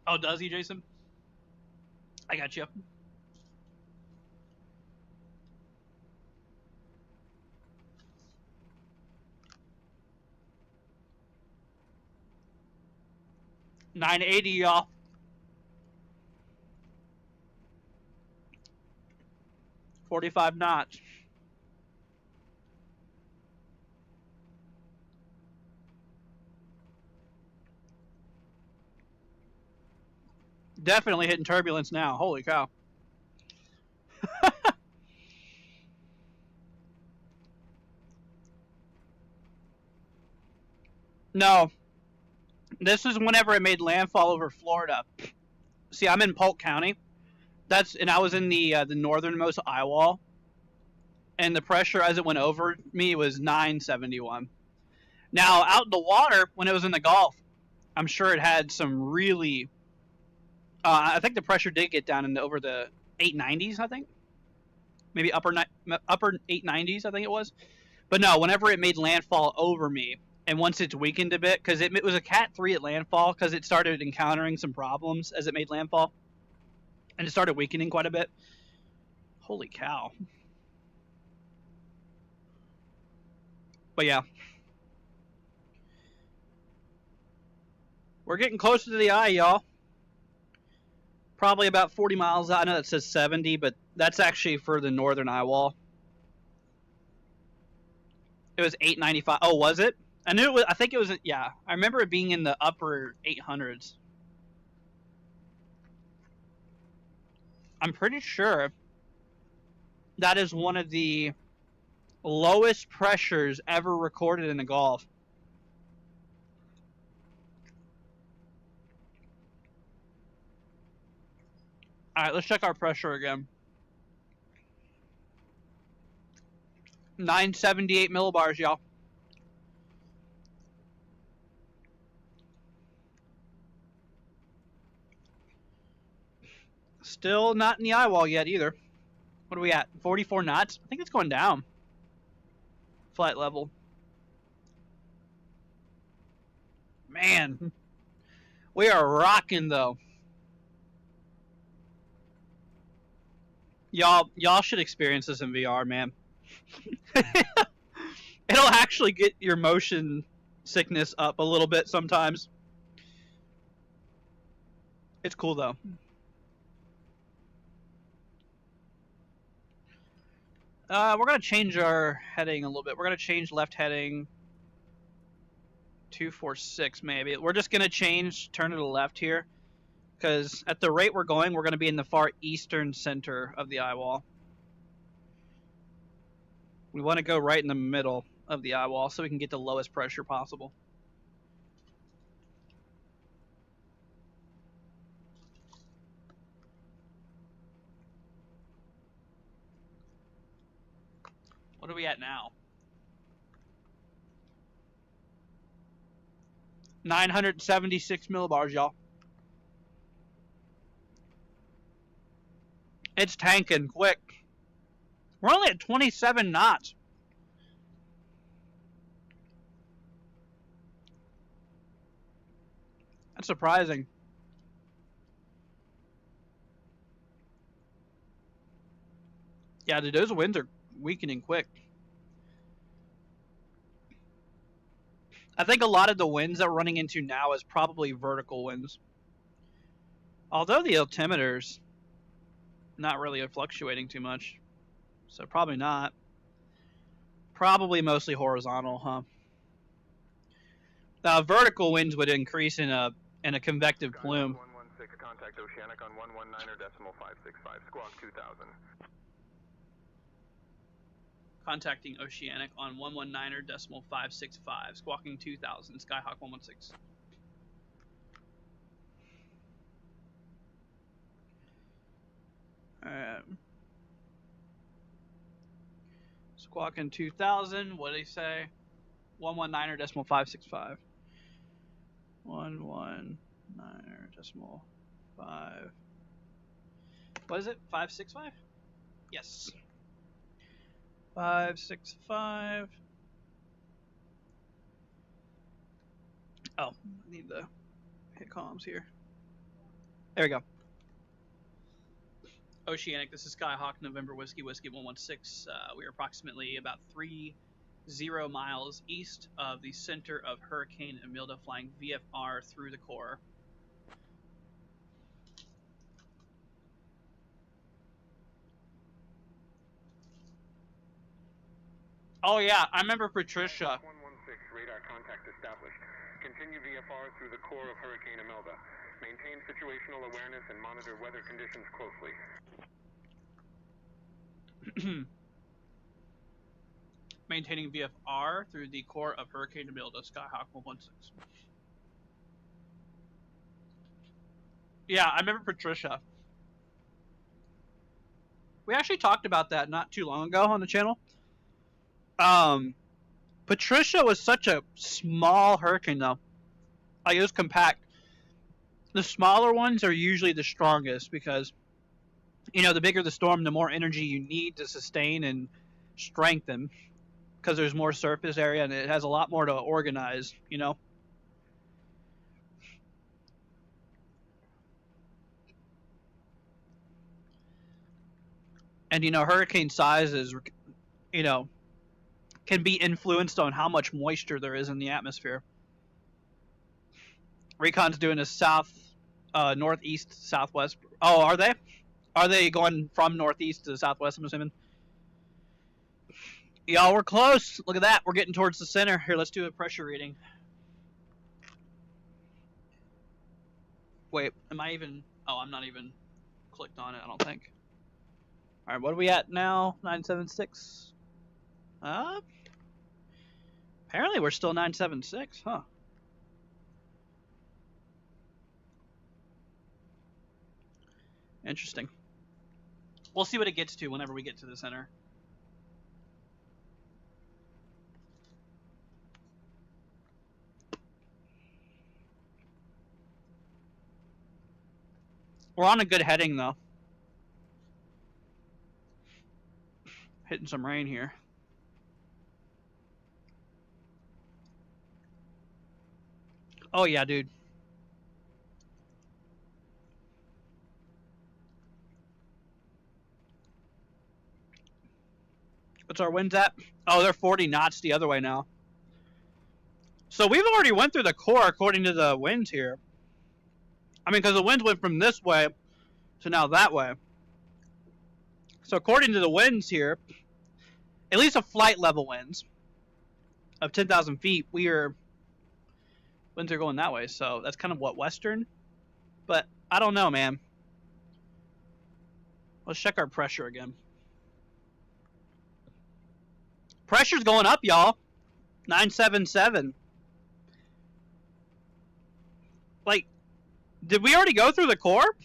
Oh, does he, Jason? I got you. $980, y'all. $45 knots. Definitely hitting turbulence now. Holy cow. No. This is whenever it made landfall over Florida. See, I'm in Polk County. And I was in the northernmost eye wall. And the pressure as it went over me was 971. Now, out in the water, when it was in the Gulf, I'm sure it had some really... I think the pressure did get down into over the 890s, I think. Maybe upper 890s, I think it was. But no, whenever it made landfall over me, and once it's weakened a bit, because it was a Cat 3 at landfall, because it started encountering some problems as it made landfall. And it started weakening quite a bit. Holy cow. But yeah. We're getting closer to the eye, y'all. Probably about 40 miles out. I know that says 70, but that's actually for the northern eye wall. It was 895. Oh, was it? I knew it was. I think it was. Yeah, I remember it being in the upper 800s. I'm pretty sure that is one of the lowest pressures ever recorded in the Gulf. All right, let's check our pressure again. 978 millibars, y'all. Still not in the eye wall yet either. What are we at? 44 knots? I think it's going down. Flight level. Man. We are rocking though. Y'all should experience this in VR, man. It'll actually get your motion sickness up a little bit sometimes. It's cool though. We're gonna change our heading a little bit. We're gonna change left heading 246 maybe. We're just gonna turn to the left here, because at the rate we're going, we're gonna be in the far eastern center of the eye wall. We want to go right in the middle of the eye wall so we can get the lowest pressure possible. What are we at now? 976 millibars, y'all. It's tanking quick. We're only at 27 knots. That's surprising. Yeah, dude, those winds are weakening quick. I think a lot of the winds that we're running into now is probably vertical winds. Although the altimeter's not really fluctuating too much. So probably not. Probably mostly horizontal, huh? Vertical winds would increase in a convective plume.
116, contact Oceanic on 119.565, squawk 2000.
Contacting Oceanic on 119.565, squawking 2000, Skyhawk 116. Squawking 2000, what did he say? 119.565. 119.5. What is it? 565? Yes. 565. Oh, I need the hit comms here. There we go. Oceanic, this is Skyhawk, November Whiskey 116. We are approximately about 30 miles east of the center of Hurricane Imelda, flying VFR through the core. Oh yeah, I remember Patricia.
116, radar contact established. Continue VFR through the core of Hurricane Imelda. Maintain situational awareness and monitor weather conditions closely.
Maintaining VFR through the core of Hurricane Imelda, Skyhawk 116. Yeah, I remember Patricia. We actually talked about that not too long ago on the channel. Patricia was such a small hurricane though. Like, it was compact. The smaller ones are usually the strongest because, you know, the bigger the storm, the more energy you need to sustain and strengthen, because there's more surface area and it has a lot more to organize, you know. And, you know, hurricane sizes, you know, can be influenced on how much moisture there is in the atmosphere. Recon's doing a northeast, southwest. Oh, are they? Are they going from northeast to southwest, I'm assuming? Y'all, we're close. Look at that. We're getting towards the center. Here, let's do a pressure reading. Wait, am I even... Oh, I'm not even clicked on it, I don't think. Alright, what are we at now? 976. Apparently we're still 976, huh? Interesting. We'll see what it gets to whenever we get to the center. We're on a good heading, though. Hitting some rain here. Oh, yeah, dude. What's our winds at? Oh, they're 40 knots the other way now. So we've already went through the core according to the winds here. I mean, because the winds went from this way to now that way. So according to the winds here, at least a flight level winds of 10,000 feet, winds are going that way. So that's kind of what, western? But I don't know, man. Let's check our pressure again. Pressure's going up, y'all. 977. Like, did we already go through the core?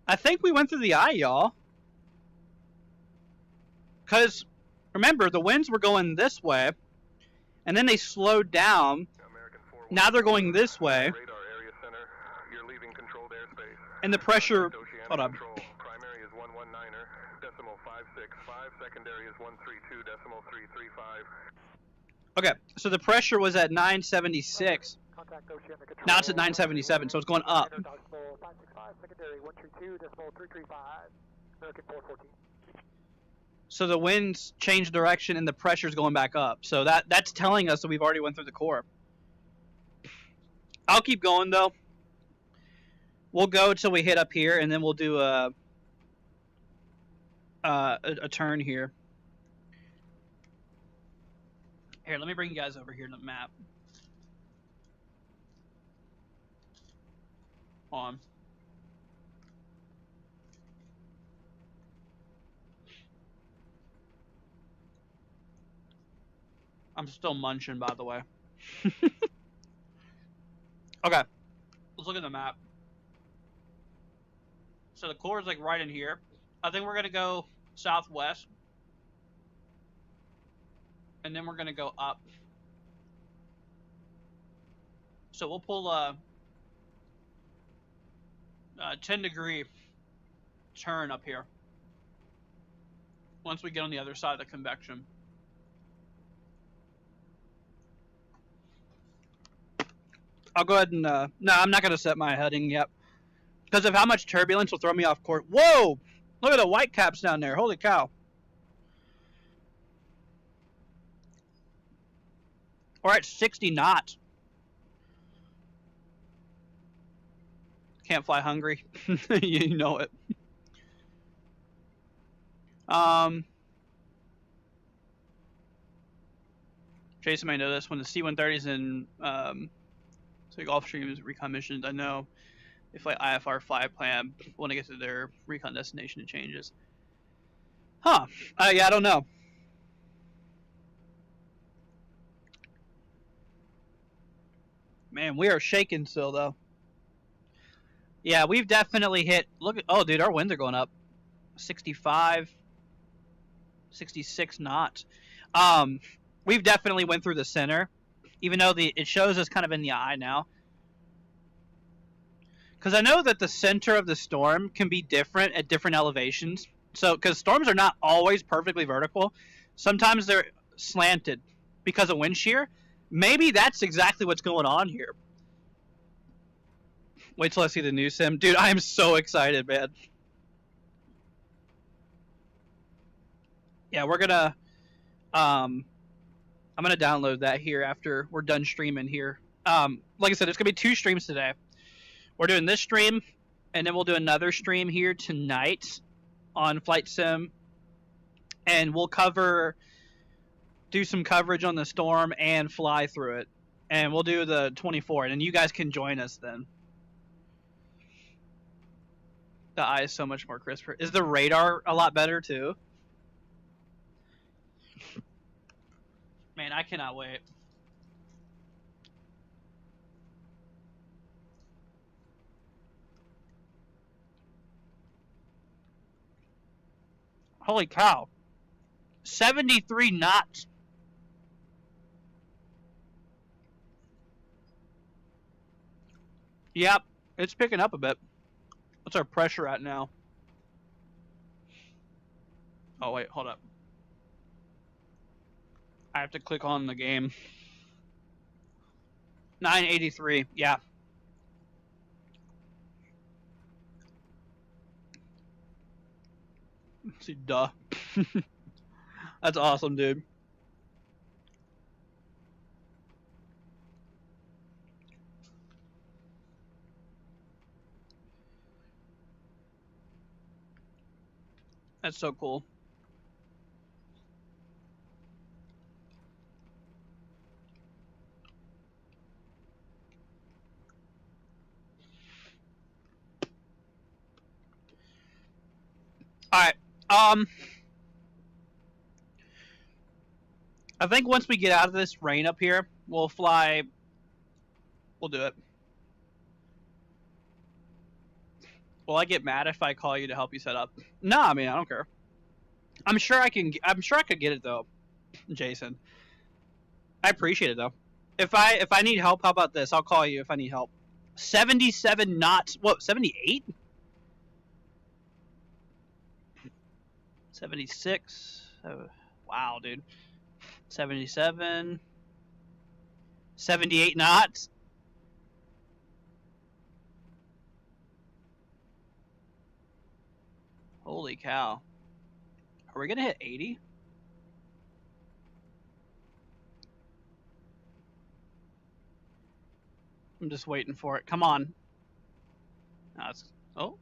I think we went through the eye, y'all. Because, remember, the winds were going this way, and then they slowed down. Now they're going this way. And the pressure... Hold on.
Primary is 119.56.5. Secondary is 132.335.
Okay, so the pressure was at 976. Now it's at 977, so it's going up. So the winds changed direction and the pressure's going back up. So that's telling us that we've already went through the core. I'll keep going though. We'll go until we hit up here, and then we'll do a turn here. Here, let me bring you guys over here to the map. On. I'm still munching, by the way. Okay, let's look at the map. So the core is like right in here. I think we're gonna go southwest, and then we're gonna go up. So we'll pull a 10-degree turn up here once we get on the other side of the convection. I'll go ahead and no, I'm not gonna set my heading yet because of how much turbulence will throw me off course. Whoa! Look at the white caps down there. Holy cow! We're at 60 knots. Can't fly hungry. You know it. Jason may know this. When the C-130s in so Gulfstream is recon missions, I know they fly IFR flight plan when they get to their recon destination, it changes. Huh. Yeah, I don't know. Man, we are shaking still, though. Yeah, we've definitely hit... Look at... Oh, dude, our winds are going up. 65, 66 knots. We've definitely went through the center, even though it shows us kind of in the eye now. Because I know that the center of the storm can be different at different elevations. So, because storms are not always perfectly vertical. Sometimes they're slanted because of wind shear. Maybe that's exactly what's going on here. Wait till I see the new sim. Dude, I am so excited, man. Yeah, we're gonna... I'm gonna download that here after we're done streaming here. Like I said, there's gonna be 2 streams today. We're doing this stream, and then we'll do another stream here tonight on Flight Sim, and we'll do some coverage on the storm and fly through it, and we'll do the 24, and you guys can join us then. The eye is so much more crisper. Is the radar a lot better too? Man, I cannot wait. Holy cow. 73 knots. Yep, it's picking up a bit. What's our pressure at now? Oh, wait, hold up. I have to click on the game. 983, yeah. Let's see, duh. That's awesome, dude. That's so cool. Alright, I think once we get out of this rain up here, we'll fly. We'll do it. Will I get mad if I call you to help you set up? Nah, I mean, I don't care. I'm sure I can. I'm sure I could get it though, Jason. I appreciate it though. If I need help, how about this? I'll call you if I need help. 77 knots. What? 78? 76. Oh, wow, dude. 77. 78 knots. Holy cow. Are we gonna hit 80? I'm just waiting for it. Come on. Oh.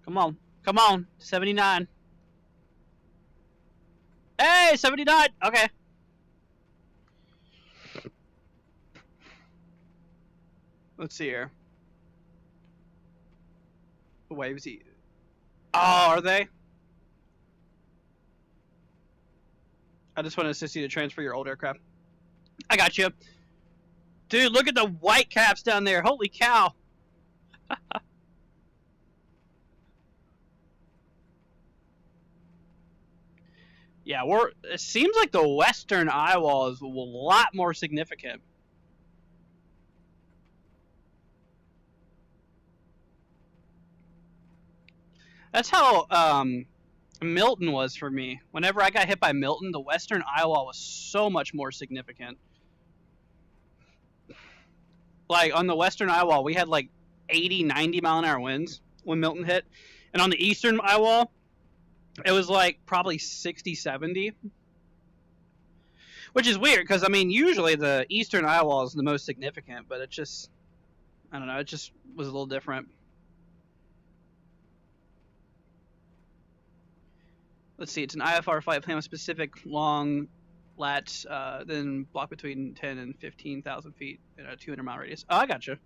Come on. Come on. 79. Hey, 79. Okay. Let's see here. What wave is he? Oh, are they? I just want to assist you to transfer your old aircraft. I got you. Dude, look at the white caps down there. Holy cow. Yeah, it seems like the western eye wall is a lot more significant. That's how Milton was for me. Whenever I got hit by Milton, the western eye wall was so much more significant. Like, on the western eye wall, we had like 80, 90 mile an hour winds when Milton hit. And on the eastern eye wall, it was like probably 60, 70. Which is weird, because, I mean, usually the eastern eye wall is the most significant, but it just, I don't know, it just was a little different. Let's see, it's an IFR flight plan with specific long lat, then block between 10 and 15,000 feet in a 200-mile radius. Oh, I gotcha.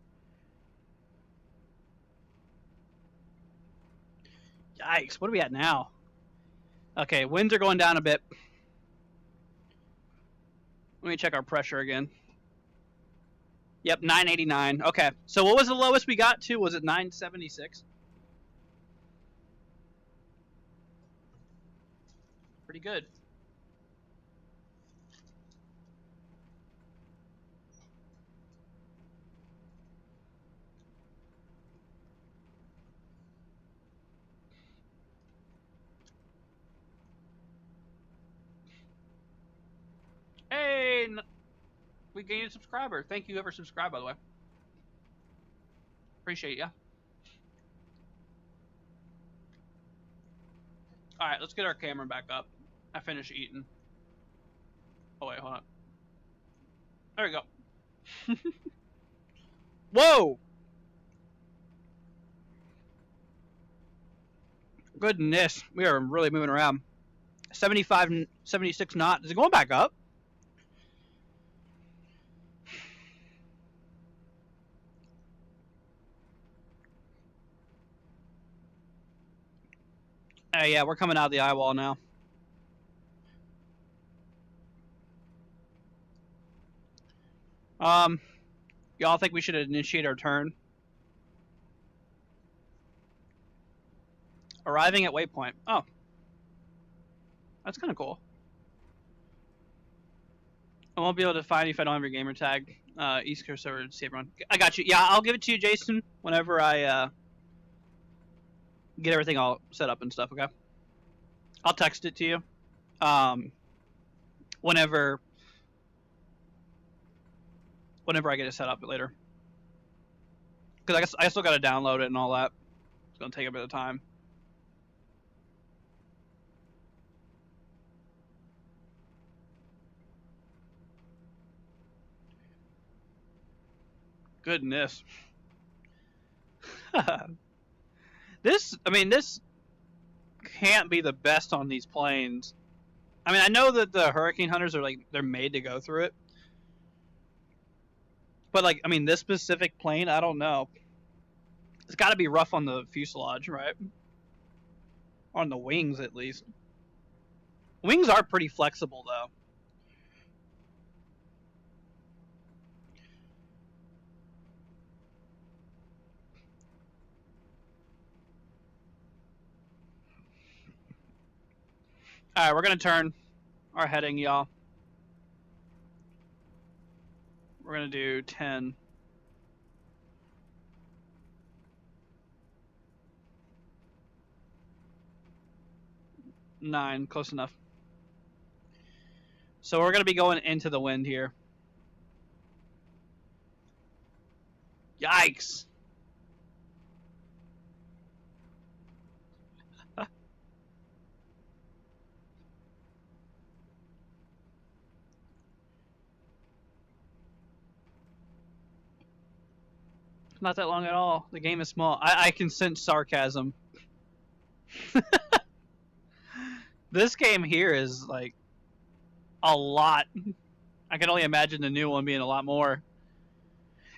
Yikes, what are we at now? Okay, winds are going down a bit. Let me check our pressure again. Yep, 989. Okay, so what was the lowest we got to? Was it 976? Pretty good. Hey, we gained a subscriber. Thank you, whoever subscribed, by the way. Appreciate ya. Alright, let's get our camera back up. I finished eating. Oh, wait, hold on. There we go. Whoa! Goodness, we are really moving around. 75, 76 knots. Is it going back up? Yeah, we're coming out of the eye wall now. Y'all think we should initiate our turn? Arriving at waypoint. Oh. That's kind of cool. I won't be able to find you if I don't have your gamer tag. East Coast server save run. I got you. Yeah, I'll give it to you, Jason, whenever I get everything all set up and stuff. Okay. I'll text it to you. Whenever I get it set up later. Because I still got to download it and all that. It's gonna take a bit of time. Goodness. This can't be the best on these planes. I mean, I know that the Hurricane Hunters are like, they're made to go through it. But like, I mean, this specific plane, I don't know. It's got to be rough on the fuselage, right? On the wings, at least. Wings are pretty flexible, though. All right, we're going to turn our heading, y'all. We're going to do 10. Nine, close enough. So we're going to be going into the wind here. Yikes. Not that long at all. The game is small. I can sense sarcasm. This game here is like a lot. I can only imagine the new one being a lot more.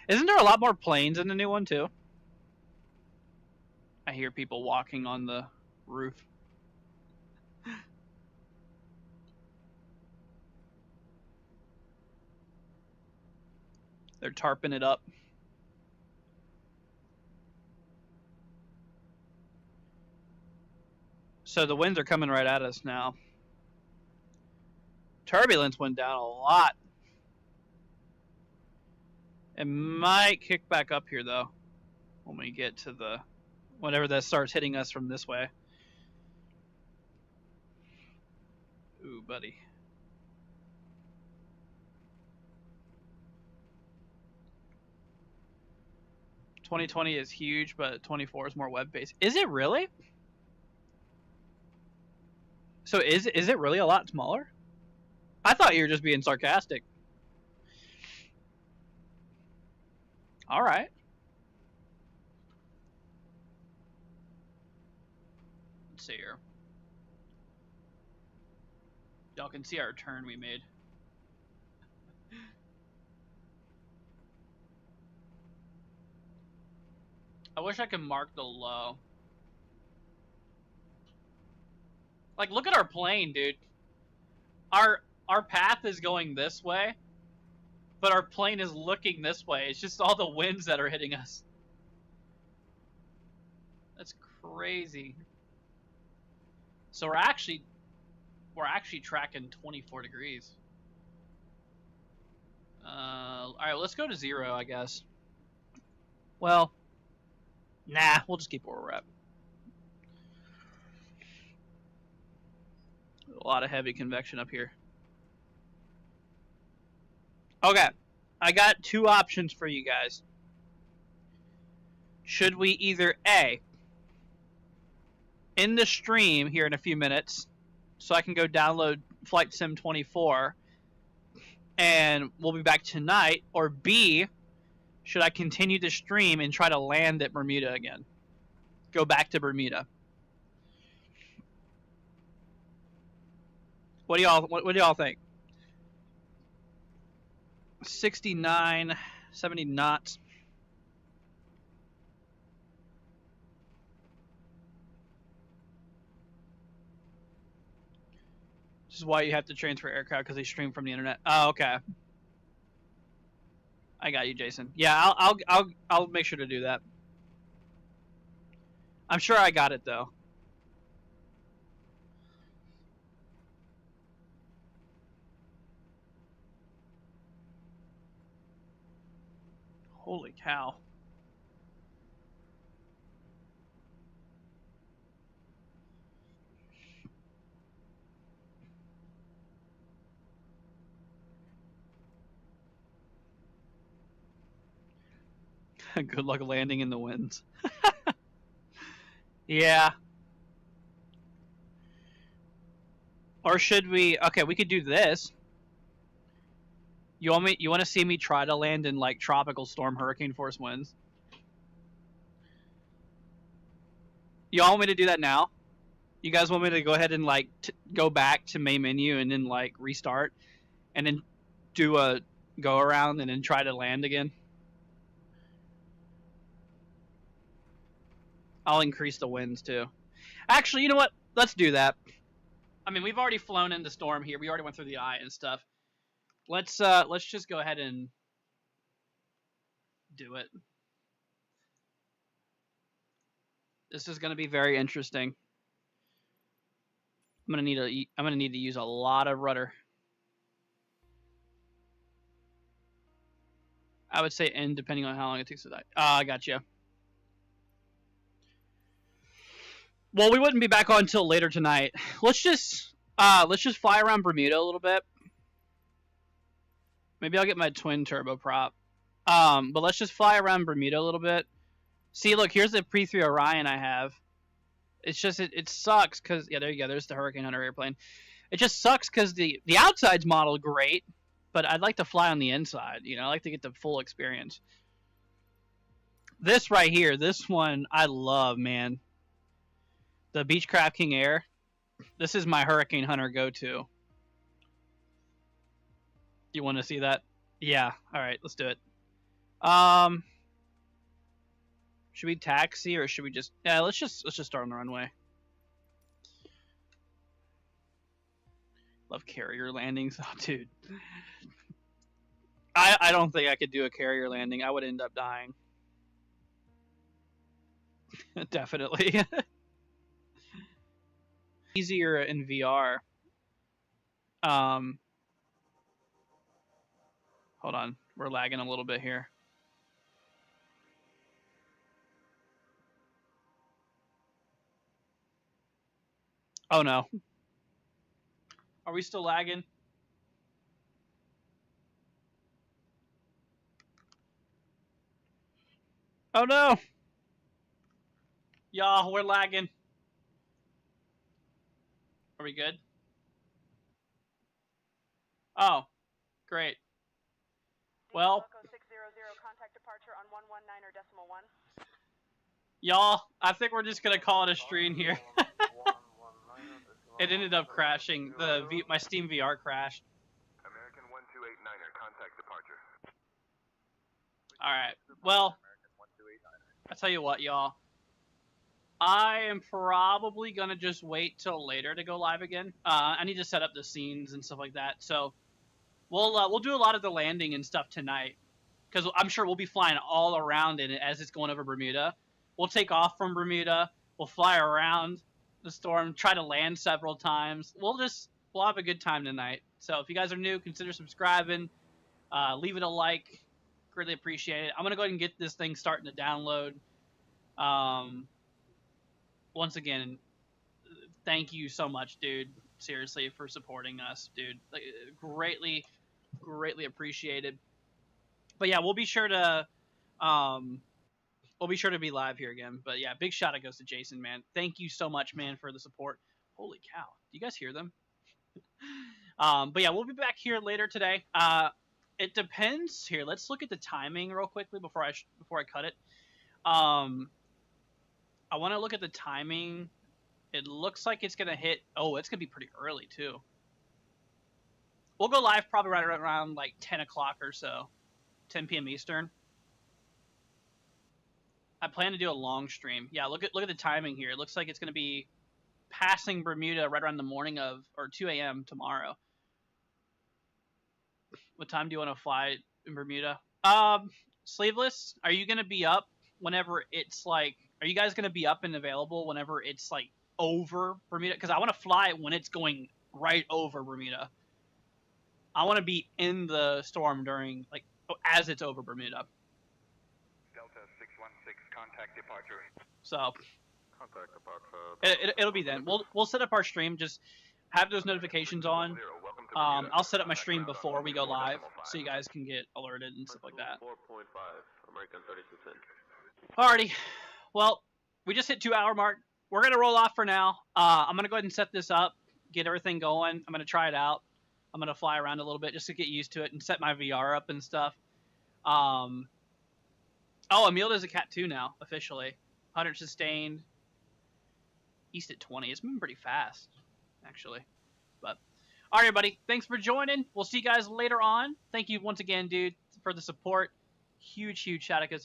Isn't there a lot more planes in the new one too? I hear people walking on the roof. They're tarping it up. So the winds are coming right at us now. Turbulence went down a lot. It might kick back up here though when we get to the whenever that starts hitting us from this way. Ooh, buddy. $2020 is huge, but 24 is more web-based. Is it really? So is it really a lot smaller? I thought you were just being sarcastic. All right. Let's see here. Y'all can see our turn we made. I wish I could mark the low. Like, look at our plane, dude. Our path is going this way, but our plane is looking this way. It's just all the winds that are hitting us. That's crazy. So we're actually tracking 24 degrees. All right, let's go to 0, I guess. Well, nah, we'll just keep where we're at. A lot of heavy convection up here. Okay, I got two options for you guys. Should we either A, end the stream here in a few minutes so I can go download Flight Sim 24 and we'll be back tonight, or B, should I continue the stream and try to land at Bermuda again? Go back to Bermuda. What do y'all think? 69, 70 knots. This is why you have to transfer aircraft, because they stream from the internet. Oh, okay. I got you, Jason. Yeah, I'll make sure to do that. I'm sure I got it though. Holy cow. Good luck landing in the winds. Yeah. Or should we? Okay, we could do this. You want to see me try to land in like tropical storm hurricane force winds? You all want me to do that now? You guys want me to go ahead and like go back to main menu and then like restart and then do a go around and then try to land again? I'll increase the winds too. Actually, you know what? Let's do that. I mean, we've already flown in the storm here. We already went through the eye and stuff. Let's just go ahead and do it. This is going to be very interesting. I'm going to need to use a lot of rudder. I would say end depending on how long it takes to die. I gotcha. Well, we wouldn't be back on until later tonight. Let's just fly around Bermuda a little bit. Maybe I'll get my twin turboprop. But let's just fly around Bermuda a little bit. See, look, here's the Pre-3 Orion I have. It's just it sucks because yeah, there you go. There's the Hurricane Hunter airplane. It just sucks because the outside's modeled great, but I'd like to fly on the inside. You know, I like to get the full experience. This right here, this one I love, man. The Beechcraft King Air. This is my Hurricane Hunter go-to. You want to see that? Yeah. All right, let's do it. Should we taxi or should we just? Yeah, let's just start on the runway. Love carrier landings, oh, dude. I don't think I could do a carrier landing. I would end up dying. Definitely. Easier in VR. Hold on, we're lagging a little bit here. Oh no. Are we still lagging? Oh no! Y'all, we're lagging. Are we good? Oh, great. Well,
contact departure on 119.1.
Y'all, I think we're just gonna call it a stream here. It ended up crashing. My Steam VR crashed.
American 1289er, contact departure.
All right. Well, I tell you what, y'all. I am probably gonna just wait till later to go live again. I need to set up the scenes and stuff like that. So we'll do a lot of the landing and stuff tonight, because I'm sure we'll be flying all around in it as it's going over Bermuda. We'll take off from Bermuda. We'll fly around the storm, try to land several times. We'll have a good time tonight. So if you guys are new, consider subscribing. Leave it a like. Greatly appreciate it. I'm gonna go ahead and get this thing starting to download. Once again, thank you so much, dude. Seriously, for supporting us, dude. Like, greatly appreciated. But yeah, we'll be sure to be live here again. But yeah, big shout out goes to Jason, man. Thank you so much, man, for the support. Holy cow. Do you guys hear them? But yeah, we'll be back here later today. It depends. Here, let's look at the timing real quickly before I cut it. I want to look at the timing. It looks like it's going to hit... Oh, it's going to be pretty early, too. We'll go live probably right around, like, 10 o'clock or so. 10 p.m. Eastern. I plan to do a long stream. Yeah, look at the timing here. It looks like it's going to be passing Bermuda right around the morning of... Or 2 a.m. tomorrow. What time do you want to fly in Bermuda? Sleeveless, are you going to be up whenever it's, like... Are you guys going to be up and available whenever it's, like, over Bermuda? Because I want to fly when it's going right over Bermuda. I want to be in the storm during, like, as it's over Bermuda.
616, contact departure.
So
Contact departure.
it'll be then. We'll set up our stream. Just have those notifications on. I'll set up my stream before we go live, so you guys can get alerted and stuff like that.
4.5, American 32 cents.
Alrighty. Well, we just hit 2-hour mark. We're gonna roll off for now. I'm gonna go ahead and set this up, get everything going. I'm gonna try it out. I'm gonna fly around a little bit just to get used to it and set my VR up and stuff. Oh, Imelda's a cat 2 now, officially. 100 sustained. East at 20. It's moving pretty fast, actually. But all right, everybody. Thanks for joining. We'll see you guys later on. Thank you once again, dude, for the support. Huge shout out goes to